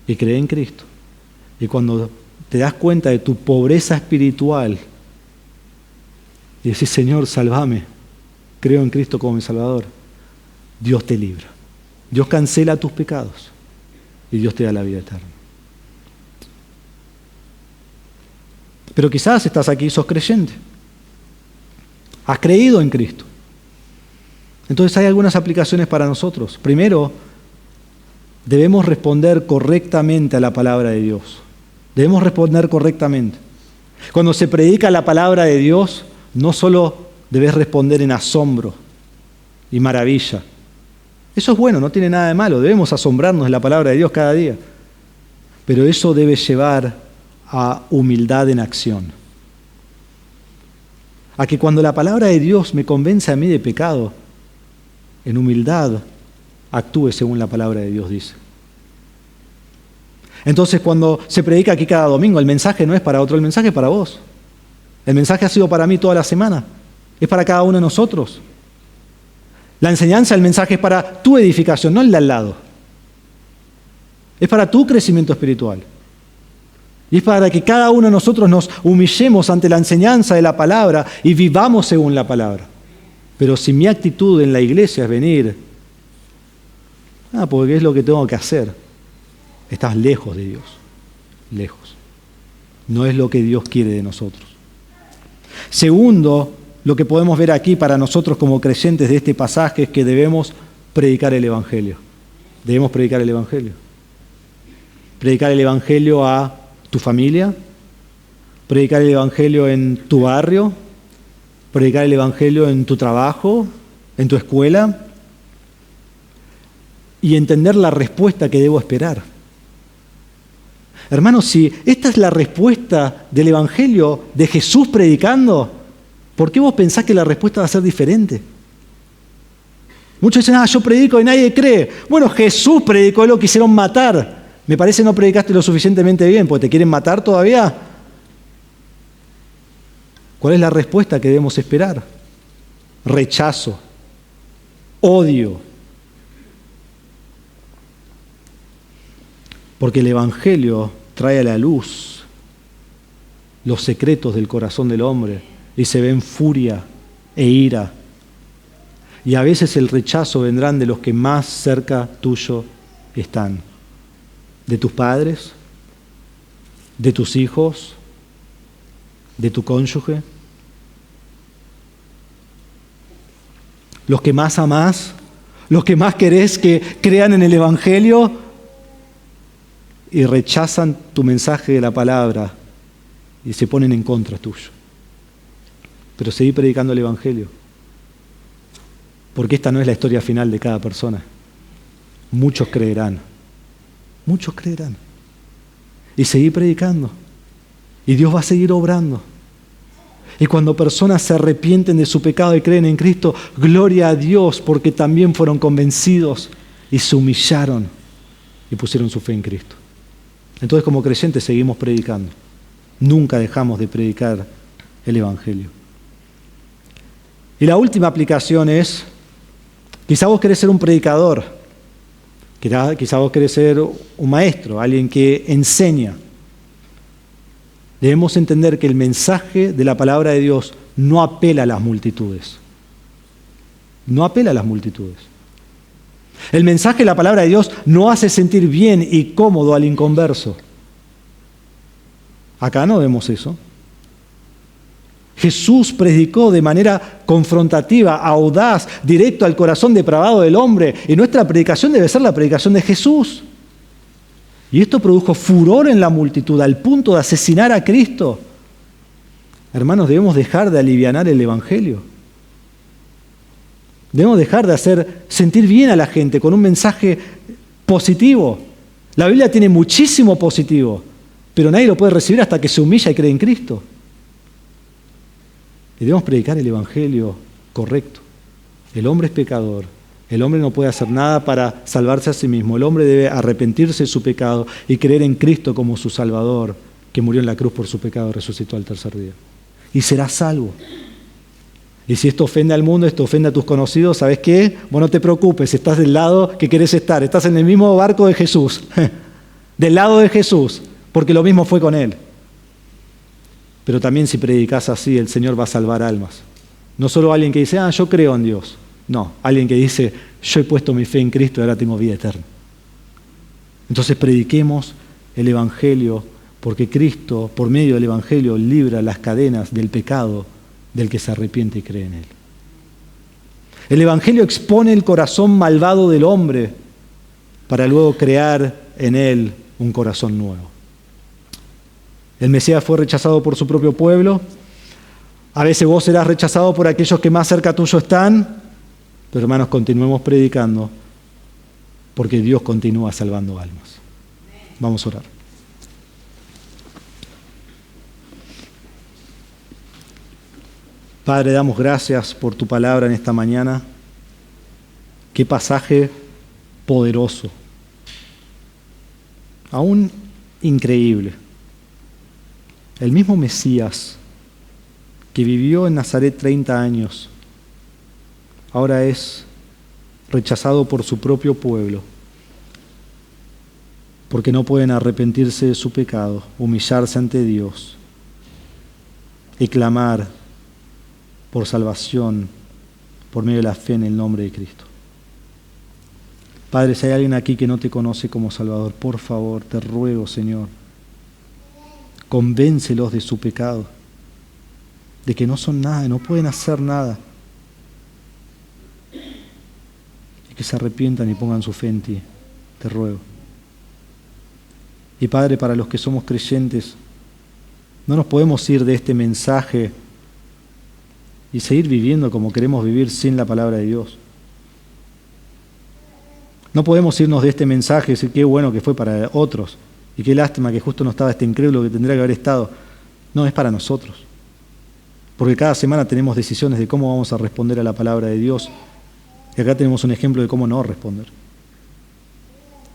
y cree en Cristo. Y cuando te das cuenta de tu pobreza espiritual y decís, Señor, sálvame, creo en Cristo como mi Salvador, Dios te libra. Dios cancela tus pecados y Dios te da la vida eterna. Pero quizás estás aquí y sos creyente. Has creído en Cristo. Entonces hay algunas aplicaciones para nosotros. Primero, debemos responder correctamente a la palabra de Dios. Debemos responder correctamente. Cuando se predica la palabra de Dios, no solo debes responder en asombro y maravilla. Eso es bueno, no tiene nada de malo. Debemos asombrarnos de la palabra de Dios cada día. Pero eso debe llevar a humildad en acción. A que cuando la palabra de Dios me convence a mí de pecado, en humildad actúe según la palabra de Dios dice. Entonces, cuando se predica aquí cada domingo, el mensaje no es para otro, el mensaje es para vos. El mensaje ha sido para mí toda la semana. Es para cada uno de nosotros. La enseñanza, el mensaje es para tu edificación, no el de al lado. Es para tu crecimiento espiritual. Y es para que cada uno de nosotros nos humillemos ante la enseñanza de la palabra y vivamos según la palabra. Pero si mi actitud en la iglesia es venir, porque es lo que tengo que hacer, estás lejos de Dios. Lejos. No es lo que Dios quiere de nosotros. Segundo, lo que podemos ver aquí para nosotros como creyentes de este pasaje es que debemos predicar el Evangelio. Debemos predicar el Evangelio. Predicar el Evangelio a tu familia, predicar el Evangelio en tu barrio, predicar el Evangelio en tu trabajo, en tu escuela, y entender la respuesta que debo esperar. Hermanos, si esta es la respuesta del Evangelio de Jesús predicando, ¿por qué vos pensás que la respuesta va a ser diferente? Muchos dicen, yo predico y nadie cree. Bueno, Jesús predicó y lo quisieron matar. Me parece no predicaste lo suficientemente bien, porque te quieren matar todavía. ¿Cuál es la respuesta que debemos esperar? Rechazo, odio. Porque el Evangelio trae a la luz los secretos del corazón del hombre y se ven furia e ira. Y a veces el rechazo vendrán de los que más cerca tuyo están. De tus padres, de tus hijos, de tu cónyuge. Los que más amás, los que más querés que crean en el Evangelio y rechazan tu mensaje de la palabra y se ponen en contra tuyo. Pero seguí predicando el Evangelio, porque esta no es la historia final de cada persona. Muchos creerán. Muchos creerán. Y seguí predicando. Y Dios va a seguir obrando. Y cuando personas se arrepienten de su pecado y creen en Cristo, gloria a Dios, porque también fueron convencidos y se humillaron y pusieron su fe en Cristo. Entonces, como creyentes seguimos predicando. Nunca dejamos de predicar el Evangelio. Y la última aplicación es, quizá vos querés ser un predicador, quizá vos querés ser un maestro, alguien que enseña. Debemos entender que el mensaje de la palabra de Dios no apela a las multitudes. No apela a las multitudes. El mensaje de la palabra de Dios no hace sentir bien y cómodo al inconverso. Acá no vemos eso. Jesús predicó de manera confrontativa, audaz, directo al corazón depravado del hombre. Y nuestra predicación debe ser la predicación de Jesús. Y esto produjo furor en la multitud, al punto de asesinar a Cristo. Hermanos, debemos dejar de alivianar el Evangelio. Debemos dejar de hacer sentir bien a la gente con un mensaje positivo. La Biblia tiene muchísimo positivo, pero nadie lo puede recibir hasta que se humilla y cree en Cristo. Y debemos predicar el Evangelio correcto. El hombre es pecador. El hombre no puede hacer nada para salvarse a sí mismo. El hombre debe arrepentirse de su pecado y creer en Cristo como su Salvador, que murió en la cruz por su pecado y resucitó al tercer día. Y será salvo. Y si esto ofende al mundo, esto ofende a tus conocidos, ¿sabes qué? Vos no te preocupes, estás del lado que querés estar. Estás en el mismo barco de Jesús. Del lado de Jesús, porque lo mismo fue con Él. Pero también si predicás así, el Señor va a salvar almas. No solo alguien que dice, yo creo en Dios. No, alguien que dice, yo he puesto mi fe en Cristo y ahora tengo vida eterna. Entonces prediquemos el Evangelio, porque Cristo, por medio del Evangelio, libra las cadenas del pecado del que se arrepiente y cree en Él. El Evangelio expone el corazón malvado del hombre para luego crear en él un corazón nuevo. El Mesías fue rechazado por su propio pueblo. A veces vos serás rechazado por aquellos que más cerca tuyo están. Pero hermanos, continuemos predicando porque Dios continúa salvando almas. Vamos a orar. Padre, damos gracias por tu palabra en esta mañana. Qué pasaje poderoso. Aún increíble. El mismo Mesías que vivió en Nazaret 30 años, ahora es rechazado por su propio pueblo, porque no pueden arrepentirse de su pecado, humillarse ante Dios y clamar por salvación por medio de la fe en el nombre de Cristo. Padre, si hay alguien aquí que no te conoce como Salvador, por favor, te ruego, Señor, convéncelos de su pecado, de que no son nada, no pueden hacer nada, y que se arrepientan y pongan su fe en ti, te ruego. Y Padre, para los que somos creyentes, no nos podemos ir de este mensaje y seguir viviendo como queremos vivir sin la palabra de Dios. No podemos irnos de este mensaje y decir qué bueno que fue para otros y qué lástima que justo no estaba este incrédulo que tendría que haber estado. No, es para nosotros. Porque cada semana tenemos decisiones de cómo vamos a responder a la palabra de Dios. Y acá tenemos un ejemplo de cómo no responder.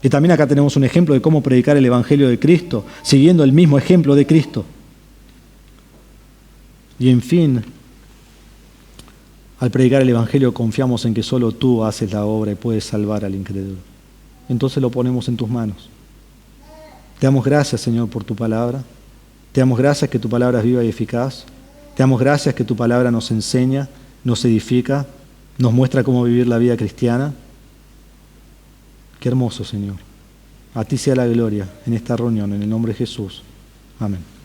Y también acá tenemos un ejemplo de cómo predicar el Evangelio de Cristo, siguiendo el mismo ejemplo de Cristo. Y en fin, al predicar el Evangelio confiamos en que solo tú haces la obra y puedes salvar al incrédulo. Entonces lo ponemos en tus manos. Te damos gracias, Señor, por tu palabra. Te damos gracias que tu palabra es viva y eficaz. Te damos gracias que tu palabra nos enseña, nos edifica, nos muestra cómo vivir la vida cristiana. Qué hermoso, Señor. A ti sea la gloria en esta reunión, en el nombre de Jesús. Amén.